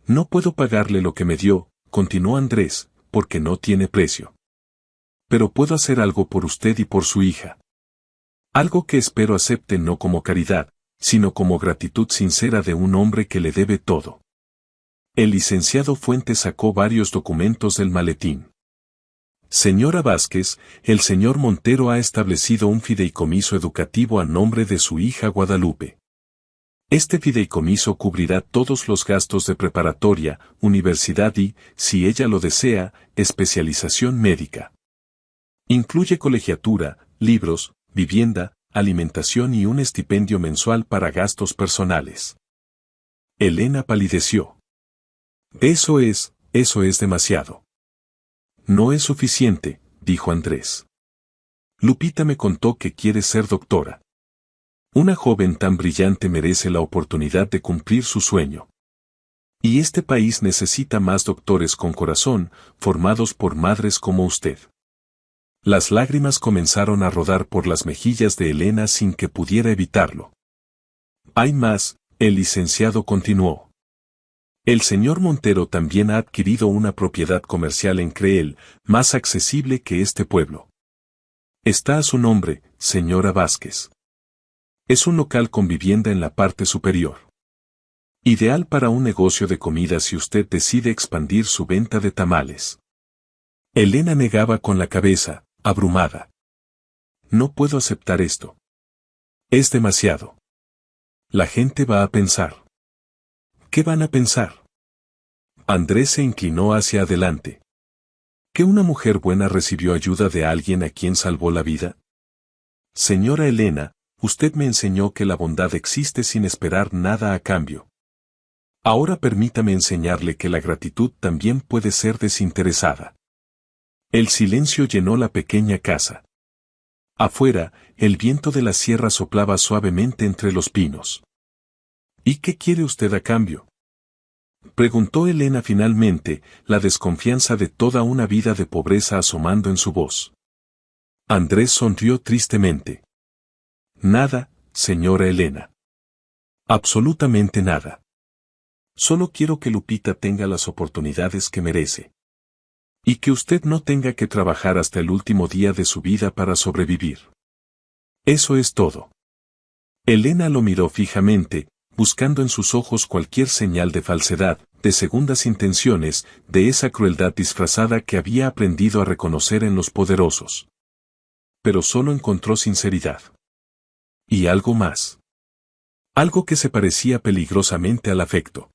No puedo pagarle lo que me dio, continuó Andrés, porque no tiene precio. Pero puedo hacer algo por usted y por su hija. Algo que espero acepte no como caridad, sino como gratitud sincera de un hombre que le debe todo. El licenciado Fuentes sacó varios documentos del maletín. Señora Vázquez, el señor Montero ha establecido un fideicomiso educativo a nombre de su hija Guadalupe. Este fideicomiso cubrirá todos los gastos de preparatoria, universidad y, si ella lo desea, especialización médica. Incluye colegiatura, libros, vivienda, alimentación y un estipendio mensual para gastos personales. Elena palideció. Eso es demasiado. No es suficiente, dijo Andrés. Lupita me contó que quiere ser doctora. Una joven tan brillante merece la oportunidad de cumplir su sueño. Y este país necesita más doctores con corazón, formados por madres como usted. Las lágrimas comenzaron a rodar por las mejillas de Elena sin que pudiera evitarlo. Hay más, el licenciado continuó. El señor Montero también ha adquirido una propiedad comercial en Creel, más accesible que este pueblo. Está a su nombre, señora Vázquez. Es un local con vivienda en la parte superior. Ideal para un negocio de comida si usted decide expandir su venta de tamales. Elena negaba con la cabeza, abrumada. No puedo aceptar esto. Es demasiado. La gente va a pensar. ¿Qué van a pensar? Andrés se inclinó hacia adelante. ¿Que una mujer buena recibió ayuda de alguien a quien salvó la vida? Señora Elena, usted me enseñó que la bondad existe sin esperar nada a cambio. Ahora permítame enseñarle que la gratitud también puede ser desinteresada. El silencio llenó la pequeña casa. Afuera, el viento de la sierra soplaba suavemente entre los pinos. ¿Y qué quiere usted a cambio?, preguntó Elena finalmente, la desconfianza de toda una vida de pobreza asomando en su voz. Andrés sonrió tristemente. Nada, señora Elena. Absolutamente nada. Solo quiero que Lupita tenga las oportunidades que merece. Y que usted no tenga que trabajar hasta el último día de su vida para sobrevivir. Eso es todo. Elena lo miró fijamente, buscando en sus ojos cualquier señal de falsedad, de segundas intenciones, de esa crueldad disfrazada que había aprendido a reconocer en los poderosos. Pero solo encontró sinceridad. Y algo más. Algo que se parecía peligrosamente al afecto.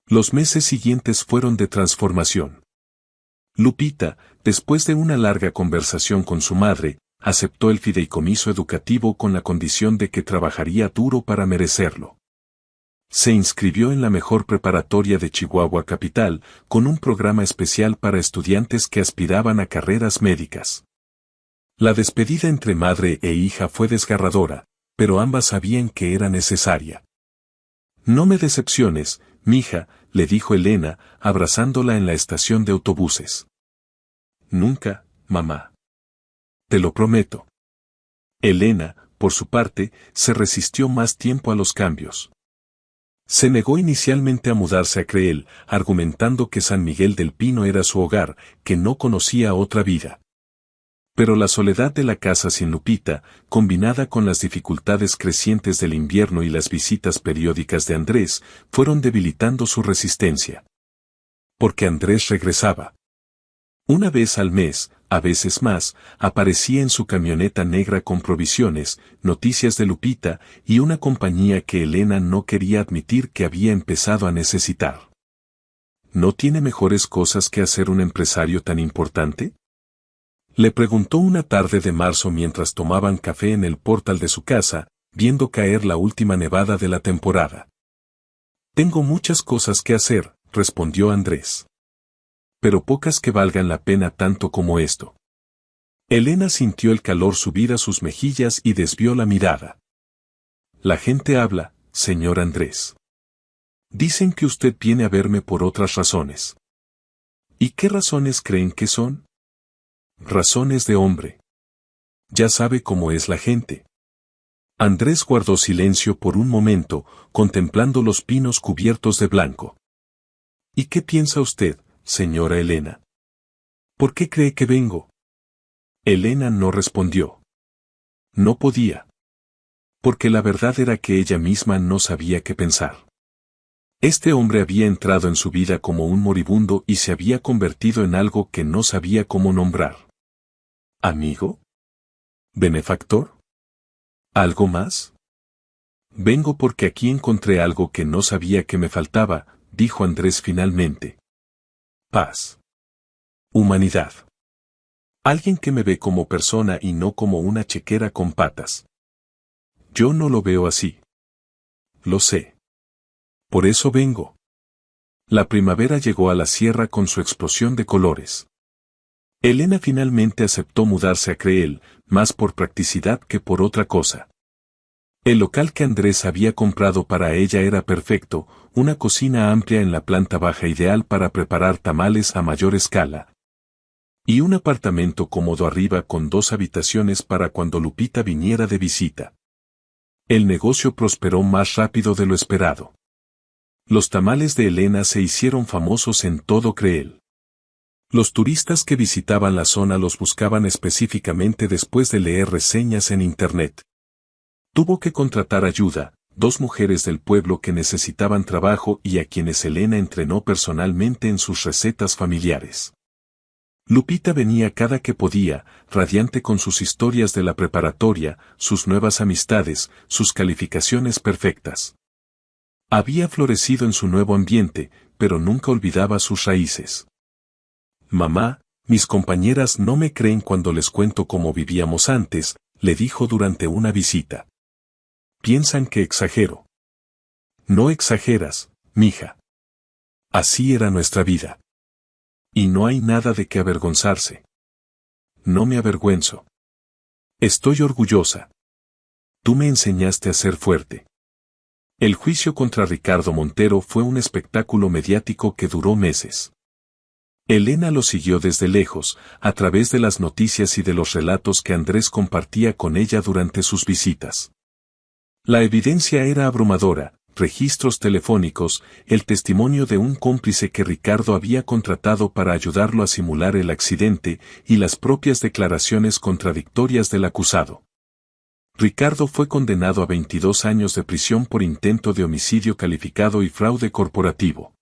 Los meses siguientes fueron de transformación. Lupita, después de una larga conversación con su madre, aceptó el fideicomiso educativo con la condición de que trabajaría duro para merecerlo. Se inscribió en la mejor preparatoria de Chihuahua Capital, con un programa especial para estudiantes que aspiraban a carreras médicas. La despedida entre madre e hija fue desgarradora, pero ambas sabían que era necesaria. No me decepciones, mija, le dijo Elena, abrazándola en la estación de autobuses. Nunca, mamá. Te lo prometo. Elena, por su parte, se resistió más tiempo a los cambios. Se negó inicialmente a mudarse a Creel, argumentando que San Miguel del Pino era su hogar, que no conocía otra vida. Pero la soledad de la casa sin Lupita, combinada con las dificultades crecientes del invierno y las visitas periódicas de Andrés, fueron debilitando su resistencia. Porque Andrés regresaba. Una vez al mes, a veces más, aparecía en su camioneta negra con provisiones, noticias de Lupita y una compañía que Elena no quería admitir que había empezado a necesitar. ¿No tiene mejores cosas que hacer un empresario tan importante?, le preguntó una tarde de marzo mientras tomaban café en el portal de su casa, viendo caer la última nevada de la temporada. Tengo muchas cosas que hacer, respondió Andrés. Pero pocas que valgan la pena tanto como esto. Elena sintió el calor subir a sus mejillas y desvió la mirada. La gente habla, señor Andrés. Dicen que usted viene a verme por otras razones. ¿Y qué razones creen que son? Razones de hombre. Ya sabe cómo es la gente. Andrés guardó silencio por un momento, contemplando los pinos cubiertos de blanco. ¿Y qué piensa usted, señora Elena? ¿Por qué cree que vengo? Elena no respondió. No podía. Porque la verdad era que ella misma no sabía qué pensar. Este hombre había entrado en su vida como un moribundo y se había convertido en algo que no sabía cómo nombrar. ¿Amigo? ¿Benefactor? ¿Algo más? Vengo porque aquí encontré algo que no sabía que me faltaba, dijo Andrés finalmente. Paz. Humanidad. Alguien que me ve como persona y no como una chequera con patas. Yo no lo veo así. Lo sé. Por eso vengo. La primavera llegó a la sierra con su explosión de colores. Elena finalmente aceptó mudarse a Creel, más por practicidad que por otra cosa. El local que Andrés había comprado para ella era perfecto, una cocina amplia en la planta baja ideal para preparar tamales a mayor escala. Y un apartamento cómodo arriba con 2 habitaciones para cuando Lupita viniera de visita. El negocio prosperó más rápido de lo esperado. Los tamales de Elena se hicieron famosos en todo Creel. Los turistas que visitaban la zona los buscaban específicamente después de leer reseñas en Internet. Tuvo que contratar ayuda, 2 mujeres del pueblo que necesitaban trabajo y a quienes Elena entrenó personalmente en sus recetas familiares. Lupita venía cada que podía, radiante con sus historias de la preparatoria, sus nuevas amistades, sus calificaciones perfectas. Había florecido en su nuevo ambiente, pero nunca olvidaba sus raíces. Mamá, mis compañeras no me creen cuando les cuento cómo vivíamos antes, le dijo durante una visita. Piensan que exagero. No exageras, mija. Así era nuestra vida. Y no hay nada de qué avergonzarse. No me avergüenzo. Estoy orgullosa. Tú me enseñaste a ser fuerte. El juicio contra Ricardo Montero fue un espectáculo mediático que duró meses. Elena lo siguió desde lejos, a través de las noticias y de los relatos que Andrés compartía con ella durante sus visitas. La evidencia era abrumadora, registros telefónicos, el testimonio de un cómplice que Ricardo había contratado para ayudarlo a simular el accidente y las propias declaraciones contradictorias del acusado. Ricardo fue condenado a 22 años de prisión por intento de homicidio calificado y fraude corporativo.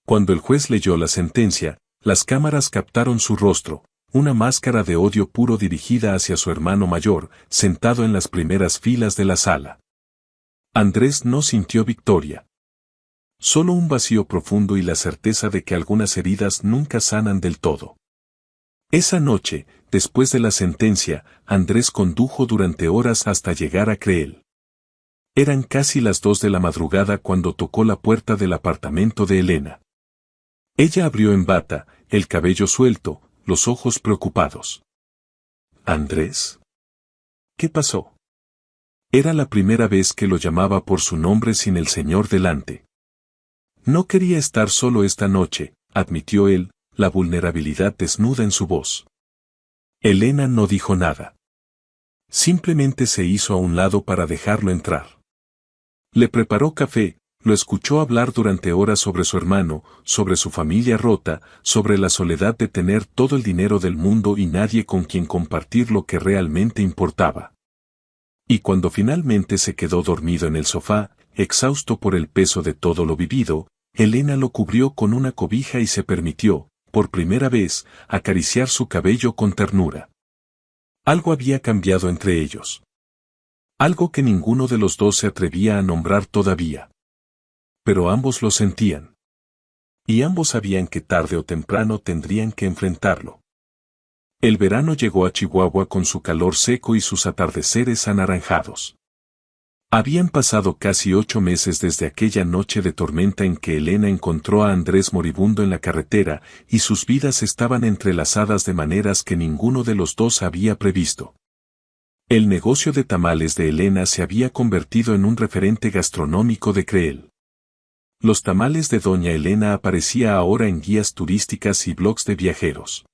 Cuando el juez leyó la sentencia, las cámaras captaron su rostro, una máscara de odio puro dirigida hacia su hermano mayor, sentado en las primeras filas de la sala. Andrés no sintió victoria. Solo un vacío profundo y la certeza de que algunas heridas nunca sanan del todo. Esa noche, después de la sentencia, Andrés condujo durante horas hasta llegar a Creel. Eran casi las 2 de la madrugada cuando tocó la puerta del apartamento de Elena. Ella abrió en bata, el cabello suelto, los ojos preocupados. ¿Andrés? ¿Qué pasó? Era la primera vez que lo llamaba por su nombre sin el señor delante. No quería estar solo esta noche, admitió él, la vulnerabilidad desnuda en su voz. Elena no dijo nada. Simplemente se hizo a un lado para dejarlo entrar. Le preparó café, lo escuchó hablar durante horas sobre su hermano, sobre su familia rota, sobre la soledad de tener todo el dinero del mundo y nadie con quien compartir lo que realmente importaba. Y cuando finalmente se quedó dormido en el sofá, exhausto por el peso de todo lo vivido, Elena lo cubrió con una cobija y se permitió, por primera vez, acariciar su cabello con ternura. Algo había cambiado entre ellos. Algo que ninguno de los dos se atrevía a nombrar todavía. Pero ambos lo sentían. Y ambos sabían que tarde o temprano tendrían que enfrentarlo. El verano llegó a Chihuahua con su calor seco y sus atardeceres anaranjados. Habían pasado casi 8 meses desde aquella noche de tormenta en que Elena encontró a Andrés moribundo en la carretera, y sus vidas estaban entrelazadas de maneras que ninguno de los dos había previsto. El negocio de tamales de Elena se había convertido en un referente gastronómico de Creel. Los tamales de Doña Elena aparecía ahora en guías turísticas y blogs de viajeros.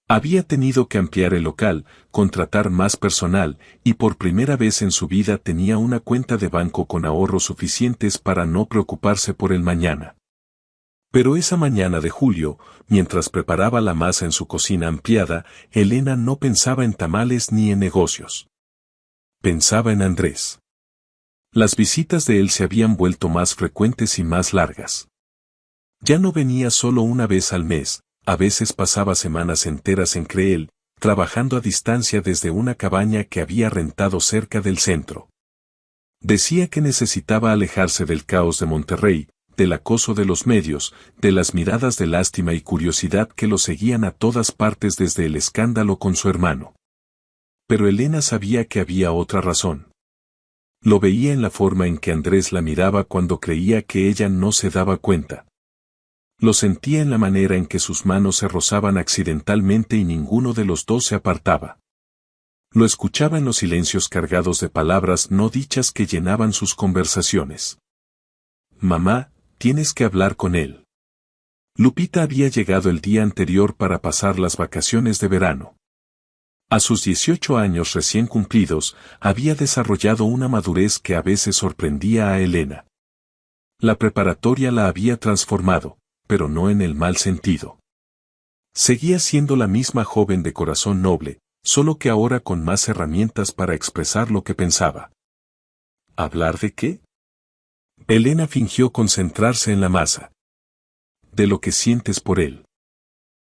Había tenido que ampliar el local, contratar más personal, y por primera vez en su vida tenía una cuenta de banco con ahorros suficientes para no preocuparse por el mañana. Pero esa mañana de julio, mientras preparaba la masa en su cocina ampliada, Elena no pensaba en tamales ni en negocios. Pensaba en Andrés. Las visitas de él se habían vuelto más frecuentes y más largas. Ya no venía solo una vez al mes. A veces pasaba semanas enteras en Creel, trabajando a distancia desde una cabaña que había rentado cerca del centro. Decía que necesitaba alejarse del caos de Monterrey, del acoso de los medios, de las miradas de lástima y curiosidad que lo seguían a todas partes desde el escándalo con su hermano. Pero Elena sabía que había otra razón. Lo veía en la forma en que Andrés la miraba cuando creía que ella no se daba cuenta. Lo sentía en la manera en que sus manos se rozaban accidentalmente y ninguno de los dos se apartaba. Lo escuchaba en los silencios cargados de palabras no dichas que llenaban sus conversaciones. Mamá, tienes que hablar con él. Lupita había llegado el día anterior para pasar las vacaciones de verano. A sus 18 años recién cumplidos, había desarrollado una madurez que a veces sorprendía a Elena. La preparatoria la había transformado, pero no en el mal sentido. Seguía siendo la misma joven de corazón noble, solo que ahora con más herramientas para expresar lo que pensaba. ¿Hablar de qué? Elena fingió concentrarse en la masa. De lo que sientes por él.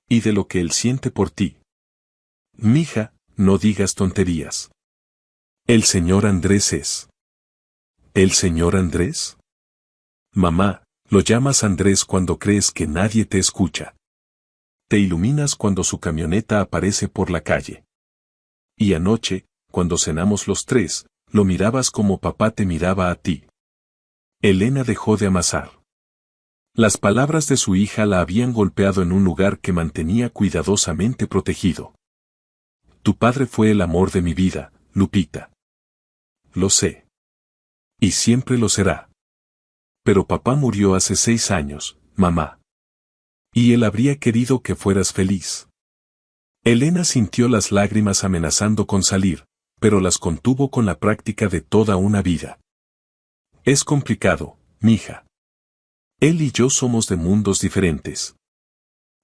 Y de lo que él siente por ti. Mija, no digas tonterías. El señor Andrés es. ¿El señor Andrés? Mamá, lo llamas Andrés cuando crees que nadie te escucha. Te iluminas cuando su camioneta aparece por la calle. Y anoche, cuando cenamos los tres, lo mirabas como papá te miraba a ti. Elena dejó de amasar. Las palabras de su hija la habían golpeado en un lugar que mantenía cuidadosamente protegido. Tu padre fue el amor de mi vida, Lupita. Lo sé. Y siempre lo será. Pero papá murió hace 6 años, mamá. Y él habría querido que fueras feliz. Elena sintió las lágrimas amenazando con salir, pero las contuvo con la práctica de toda una vida. Es complicado, mija. Él y yo somos de mundos diferentes.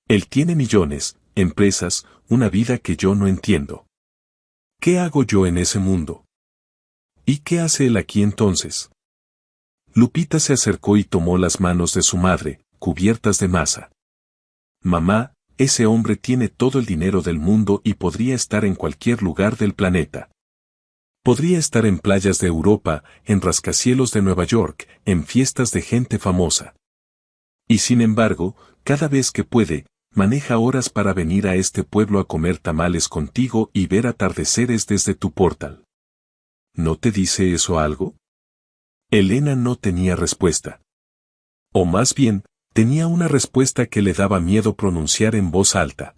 Él tiene millones, empresas, una vida que yo no entiendo. ¿Qué hago yo en ese mundo? ¿Y qué hace él aquí entonces? Lupita se acercó y tomó las manos de su madre, cubiertas de masa. Mamá, ese hombre tiene todo el dinero del mundo y podría estar en cualquier lugar del planeta. Podría estar en playas de Europa, en rascacielos de Nueva York, en fiestas de gente famosa. Y sin embargo, cada vez que puede, maneja horas para venir a este pueblo a comer tamales contigo y ver atardeceres desde tu portal. ¿No te dice eso algo? Elena no tenía respuesta. O más bien, tenía una respuesta que le daba miedo pronunciar en voz alta.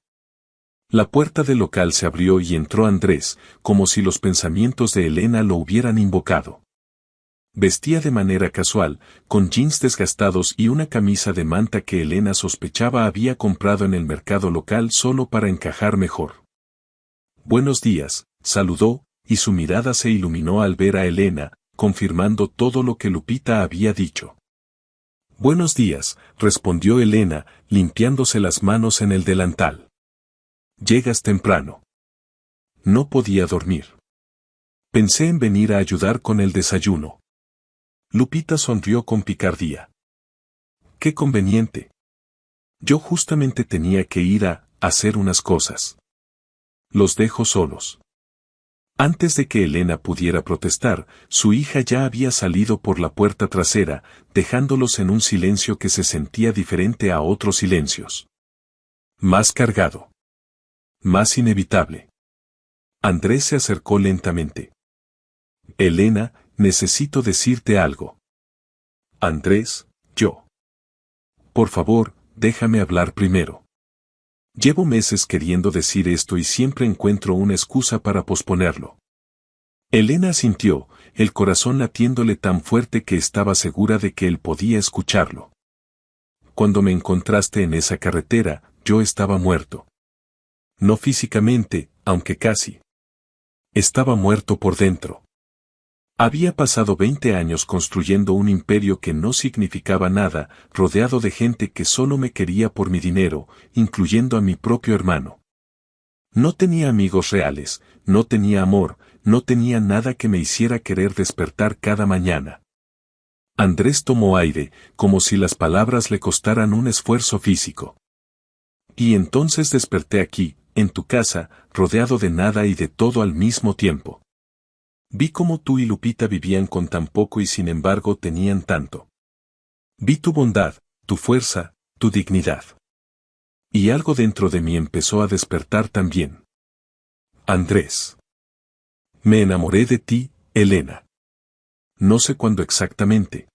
La puerta del local se abrió y entró Andrés, como si los pensamientos de Elena lo hubieran invocado. Vestía de manera casual, con jeans desgastados y una camisa de manta que Elena sospechaba había comprado en el mercado local solo para encajar mejor. Buenos días, saludó, y su mirada se iluminó al ver a Elena, confirmando todo lo que Lupita había dicho. Buenos días, respondió Elena, limpiándose las manos en el delantal. Llegas temprano. No podía dormir. Pensé en venir a ayudar con el desayuno. Lupita sonrió con picardía. Qué conveniente. Yo justamente tenía que ir a hacer unas cosas. Los dejo solos. Antes de que Elena pudiera protestar, su hija ya había salido por la puerta trasera, dejándolos en un silencio que se sentía diferente a otros silencios. Más cargado. Más inevitable. Andrés se acercó lentamente. Elena, necesito decirte algo. Andrés, yo. Por favor, déjame hablar primero. Llevo meses queriendo decir esto y siempre encuentro una excusa para posponerlo. Elena asintió, el corazón latiéndole tan fuerte que estaba segura de que él podía escucharlo. Cuando me encontraste en esa carretera, yo estaba muerto. No físicamente, aunque casi. Estaba muerto por dentro. Había pasado 20 años construyendo un imperio que no significaba nada, rodeado de gente que solo me quería por mi dinero, incluyendo a mi propio hermano. No tenía amigos reales, no tenía amor, no tenía nada que me hiciera querer despertar cada mañana. Andrés tomó aire, como si las palabras le costaran un esfuerzo físico. Y entonces desperté aquí, en tu casa, rodeado de nada y de todo al mismo tiempo. Vi cómo tú y Lupita vivían con tan poco y sin embargo tenían tanto. Vi tu bondad, tu fuerza, tu dignidad. Y algo dentro de mí empezó a despertar también. Andrés. Me enamoré de ti, Elena. No sé cuándo exactamente.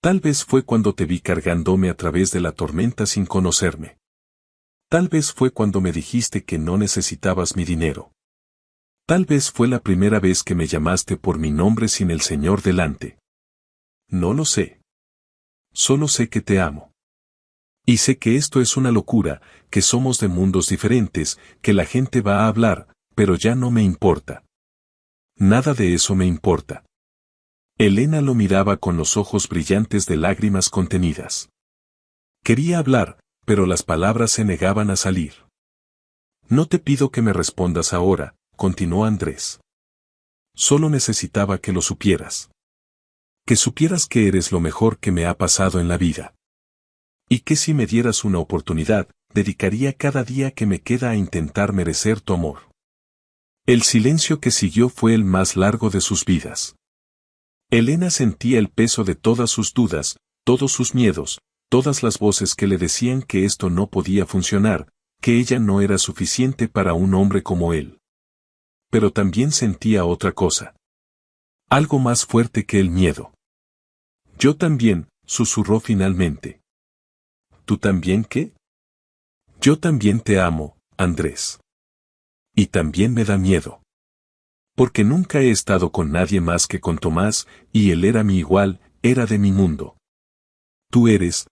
Tal vez fue cuando te vi cargándome a través de la tormenta sin conocerme. Tal vez fue cuando me dijiste que no necesitabas mi dinero. Tal vez fue la primera vez que me llamaste por mi nombre sin el Señor delante. No lo sé. Solo sé que te amo. Y sé que esto es una locura, que somos de mundos diferentes, que la gente va a hablar, pero ya no me importa. Nada de eso me importa. Elena lo miraba con los ojos brillantes de lágrimas contenidas. Quería hablar, pero las palabras se negaban a salir. No te pido que me respondas ahora, continuó Andrés. Solo necesitaba que lo supieras. Que supieras que eres lo mejor que me ha pasado en la vida. Y que si me dieras una oportunidad, dedicaría cada día que me queda a intentar merecer tu amor. El silencio que siguió fue el más largo de sus vidas. Elena sentía el peso de todas sus dudas, todos sus miedos, todas las voces que le decían que esto no podía funcionar, que ella no era suficiente para un hombre como él. Pero también sentía otra cosa. Algo más fuerte que el miedo. Yo también, susurró finalmente. ¿Tú también qué? Yo también te amo, Andrés. Y también me da miedo. Porque nunca he estado con nadie más que con Tomás, y él era mi igual, era de mi mundo. Tú eres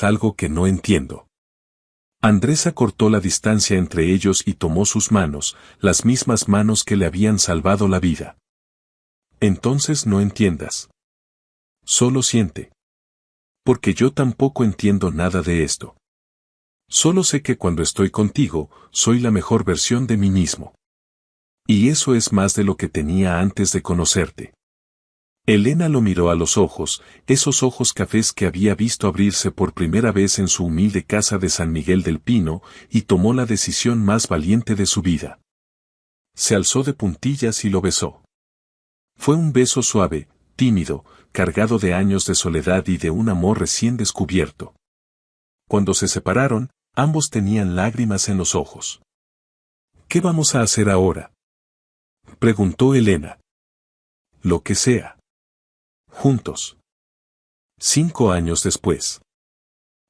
algo que no entiendo. Andrés acortó la distancia entre ellos y tomó sus manos, las mismas manos que le habían salvado la vida. Entonces no entiendas. Solo siente. Porque yo tampoco entiendo nada de esto. Solo sé que cuando estoy contigo, soy la mejor versión de mí mismo. Y eso es más de lo que tenía antes de conocerte. Elena lo miró a los ojos, esos ojos cafés que había visto abrirse por primera vez en su humilde casa de San Miguel del Pino, y tomó la decisión más valiente de su vida. Se alzó de puntillas y lo besó. Fue un beso suave, tímido, cargado de años de soledad y de un amor recién descubierto. Cuando se separaron, ambos tenían lágrimas en los ojos. ¿Qué vamos a hacer ahora?, preguntó Elena. Lo que sea. Juntos. 5 años después.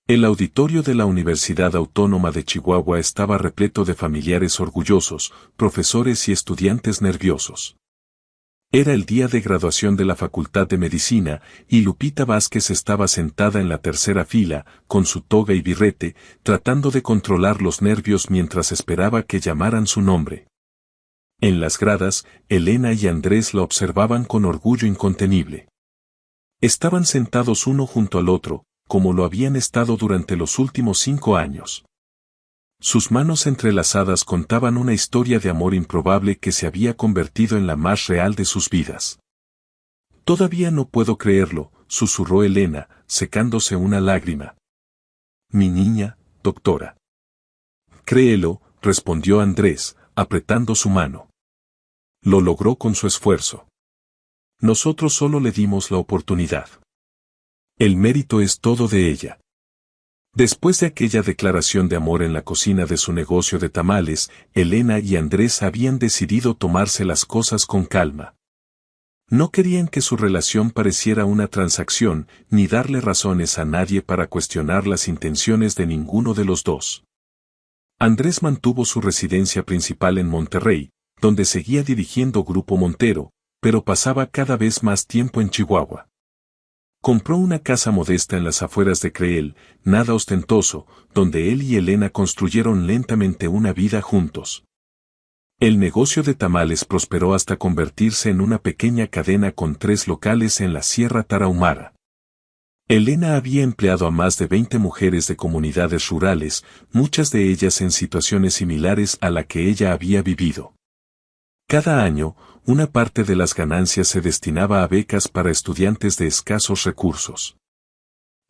El auditorio de la Universidad Autónoma de Chihuahua estaba repleto de familiares orgullosos, profesores y estudiantes nerviosos. Era el día de graduación de la Facultad de Medicina, y Lupita Vázquez estaba sentada en la tercera fila, con su toga y birrete, tratando de controlar los nervios mientras esperaba que llamaran su nombre. En las gradas, Elena y Andrés la observaban con orgullo incontenible. Estaban sentados uno junto al otro, como lo habían estado durante los últimos 5 años. Sus manos entrelazadas contaban una historia de amor improbable que se había convertido en la más real de sus vidas. Todavía no puedo creerlo, susurró Elena, secándose una lágrima. Mi niña, doctora. Créelo, respondió Andrés, apretando su mano. Lo logró con su esfuerzo. Nosotros solo le dimos la oportunidad. El mérito es todo de ella. Después de aquella declaración de amor en la cocina de su negocio de tamales, Elena y Andrés habían decidido tomarse las cosas con calma. No querían que su relación pareciera una transacción, ni darle razones a nadie para cuestionar las intenciones de ninguno de los dos. Andrés mantuvo su residencia principal en Monterrey, donde seguía dirigiendo Grupo Montero, pero pasaba cada vez más tiempo en Chihuahua. Compró una casa modesta en las afueras de Creel, nada ostentoso, donde él y Elena construyeron lentamente una vida juntos. El negocio de tamales prosperó hasta convertirse en una pequeña cadena con 3 locales en la Sierra Tarahumara. Elena había empleado a más de 20 mujeres de comunidades rurales, muchas de ellas en situaciones similares a la que ella había vivido. Cada año, una parte de las ganancias se destinaba a becas para estudiantes de escasos recursos.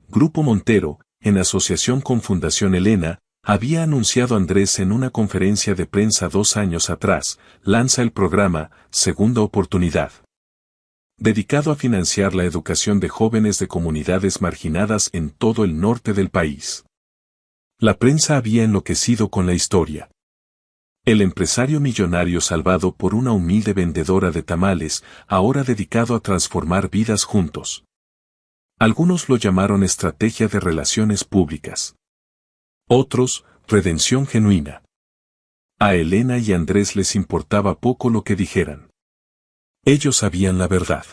Grupo Montero, en asociación con Fundación Elena, había anunciado a Andrés en una conferencia de prensa 2 años atrás, lanza el programa Segunda Oportunidad, dedicado a financiar la educación de jóvenes de comunidades marginadas en todo el norte del país. La prensa había enloquecido con la historia. El empresario millonario salvado por una humilde vendedora de tamales, ahora dedicado a transformar vidas juntos. Algunos lo llamaron estrategia de relaciones públicas. Otros, redención genuina. A Elena y Andrés les importaba poco lo que dijeran. Ellos sabían la verdad.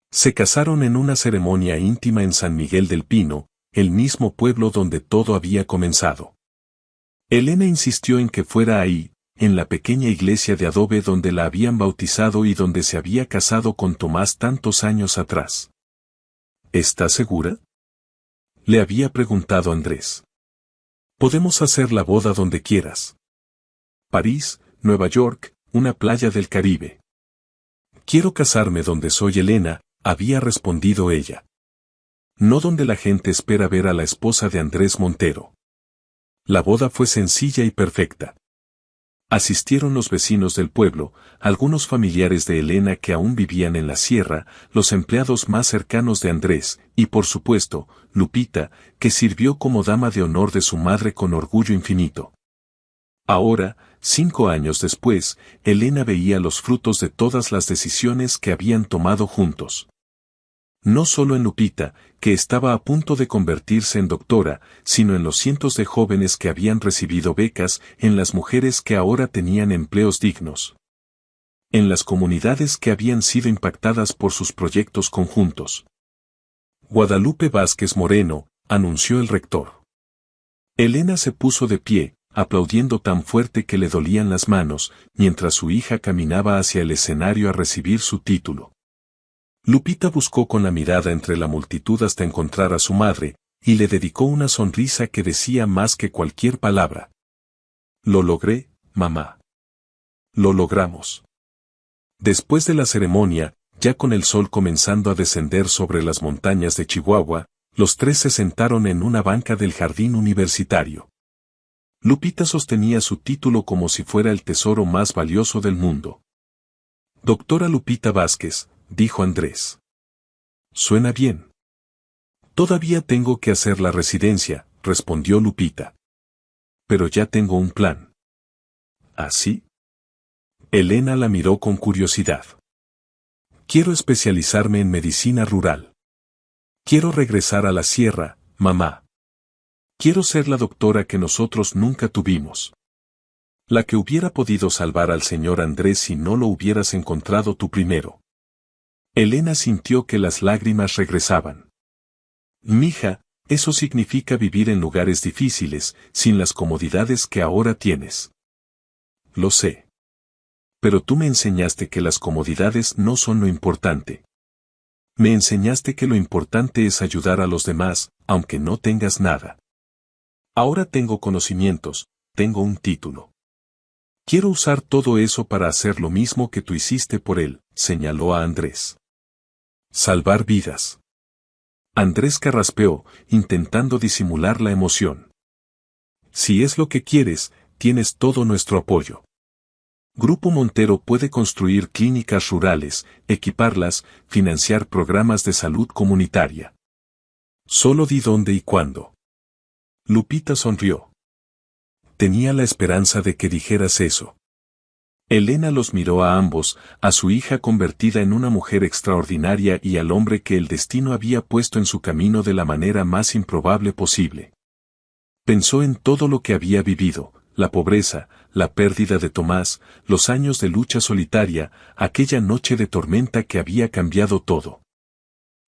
Se casaron en una ceremonia íntima en San Miguel del Pino, el mismo pueblo donde todo había comenzado. Elena insistió en que fuera ahí, en la pequeña iglesia de adobe donde la habían bautizado y donde se había casado con Tomás tantos años atrás. ¿Estás segura?, le había preguntado Andrés. Podemos hacer la boda donde quieras. París, Nueva York, una playa del Caribe. Quiero casarme donde soy Elena, había respondido ella. No donde la gente espera ver a la esposa de Andrés Montero. La boda fue sencilla y perfecta. Asistieron los vecinos del pueblo, algunos familiares de Elena que aún vivían en la sierra, los empleados más cercanos de Andrés, y por supuesto, Lupita, que sirvió como dama de honor de su madre con orgullo infinito. Ahora, 5 años después, Elena veía los frutos de todas las decisiones que habían tomado juntos. No solo en Lupita, que estaba a punto de convertirse en doctora, sino en los cientos de jóvenes que habían recibido becas, en las mujeres que ahora tenían empleos dignos. En las comunidades que habían sido impactadas por sus proyectos conjuntos. Guadalupe Vázquez Moreno, anunció el rector. Elena se puso de pie, aplaudiendo tan fuerte que le dolían las manos, mientras su hija caminaba hacia el escenario a recibir su título. Lupita buscó con la mirada entre la multitud hasta encontrar a su madre, y le dedicó una sonrisa que decía más que cualquier palabra. Lo logré, mamá. Lo logramos. Después de la ceremonia, Ya con el sol comenzando a descender sobre las montañas de Chihuahua, los tres se sentaron en una banca del jardín universitario. Lupita sostenía su título como si fuera el tesoro más valioso del mundo. Doctora Lupita Vázquez, dijo Andrés. Suena bien. Todavía tengo que hacer la residencia, respondió Lupita. Pero ya tengo un plan. ¿Ah, sí? Elena la miró con curiosidad. Quiero especializarme en medicina rural. Quiero regresar a la sierra, mamá. Quiero ser la doctora que nosotros nunca tuvimos. La que hubiera podido salvar al señor Andrés si no lo hubieras encontrado tú primero. Elena sintió que las lágrimas regresaban. Mija, eso significa vivir en lugares difíciles, sin las comodidades que ahora tienes. Lo sé. Pero tú me enseñaste que las comodidades no son lo importante. Me enseñaste que lo importante es ayudar a los demás, aunque no tengas nada. Ahora tengo conocimientos, tengo un título. Quiero usar todo eso para hacer lo mismo que tú hiciste por él, señaló a Andrés. Salvar vidas. Andrés carraspeó, intentando disimular la emoción. Si es lo que quieres, tienes todo nuestro apoyo. Grupo Montero puede construir clínicas rurales, equiparlas, financiar programas de salud comunitaria. Solo di dónde y cuándo. Lupita sonrió. Tenía la esperanza de que dijeras eso. Elena los miró a ambos, a su hija convertida en una mujer extraordinaria y al hombre que el destino había puesto en su camino de la manera más improbable posible. Pensó en todo lo que había vivido, la pobreza, la pérdida de Tomás, los años de lucha solitaria, aquella noche de tormenta que había cambiado todo.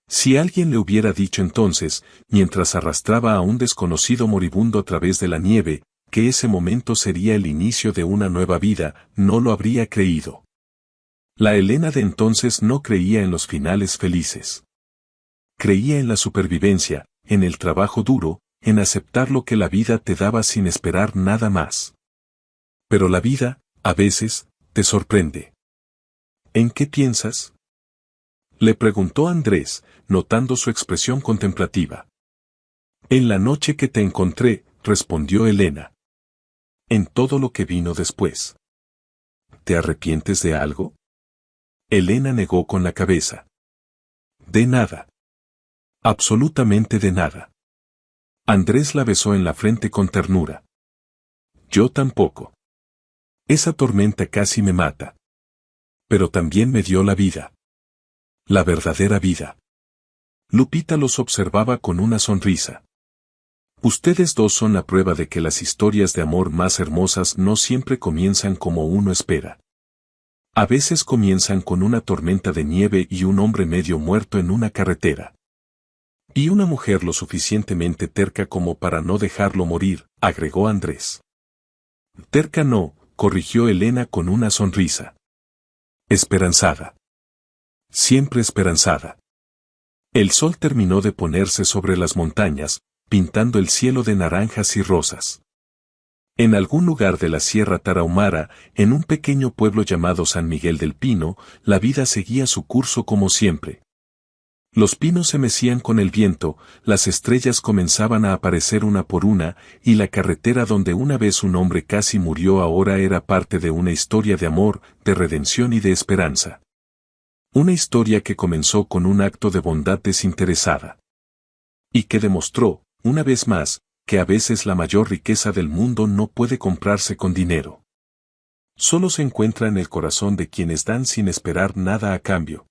Si alguien le hubiera dicho entonces, mientras arrastraba a un desconocido moribundo a través de la nieve, que ese momento sería el inicio de una nueva vida, no lo habría creído. La Elena de entonces no creía en los finales felices. Creía en la supervivencia, en el trabajo duro, en aceptar lo que la vida te daba sin esperar nada más. Pero la vida, a veces, te sorprende. ¿En qué piensas? Le preguntó Andrés, notando su expresión contemplativa. En la noche que te encontré, respondió Elena. En todo lo que vino después. ¿Te arrepientes de algo? Elena negó con la cabeza. De nada. Absolutamente de nada. Andrés la besó en la frente con ternura. Yo tampoco. Esa tormenta casi me mata. Pero también me dio la vida. La verdadera vida. Lupita los observaba con una sonrisa. Ustedes dos son la prueba de que las historias de amor más hermosas no siempre comienzan como uno espera. A veces comienzan con una tormenta de nieve y un hombre medio muerto en una carretera. Y una mujer lo suficientemente terca como para no dejarlo morir, agregó Andrés. Terca no, corrigió Elena con una sonrisa. Esperanzada. Siempre esperanzada. El sol terminó de ponerse sobre las montañas, pintando el cielo de naranjas y rosas. En algún lugar de la Sierra Tarahumara, en un pequeño pueblo llamado San Miguel del Pino, la vida seguía su curso como siempre. Los pinos se mecían con el viento, las estrellas comenzaban a aparecer una por una, y la carretera donde una vez un hombre casi murió ahora era parte de una historia de amor, de redención y de esperanza. Una historia que comenzó con un acto de bondad desinteresada. Y que demostró, una vez más, que a veces la mayor riqueza del mundo no puede comprarse con dinero. Solo se encuentra en el corazón de quienes dan sin esperar nada a cambio.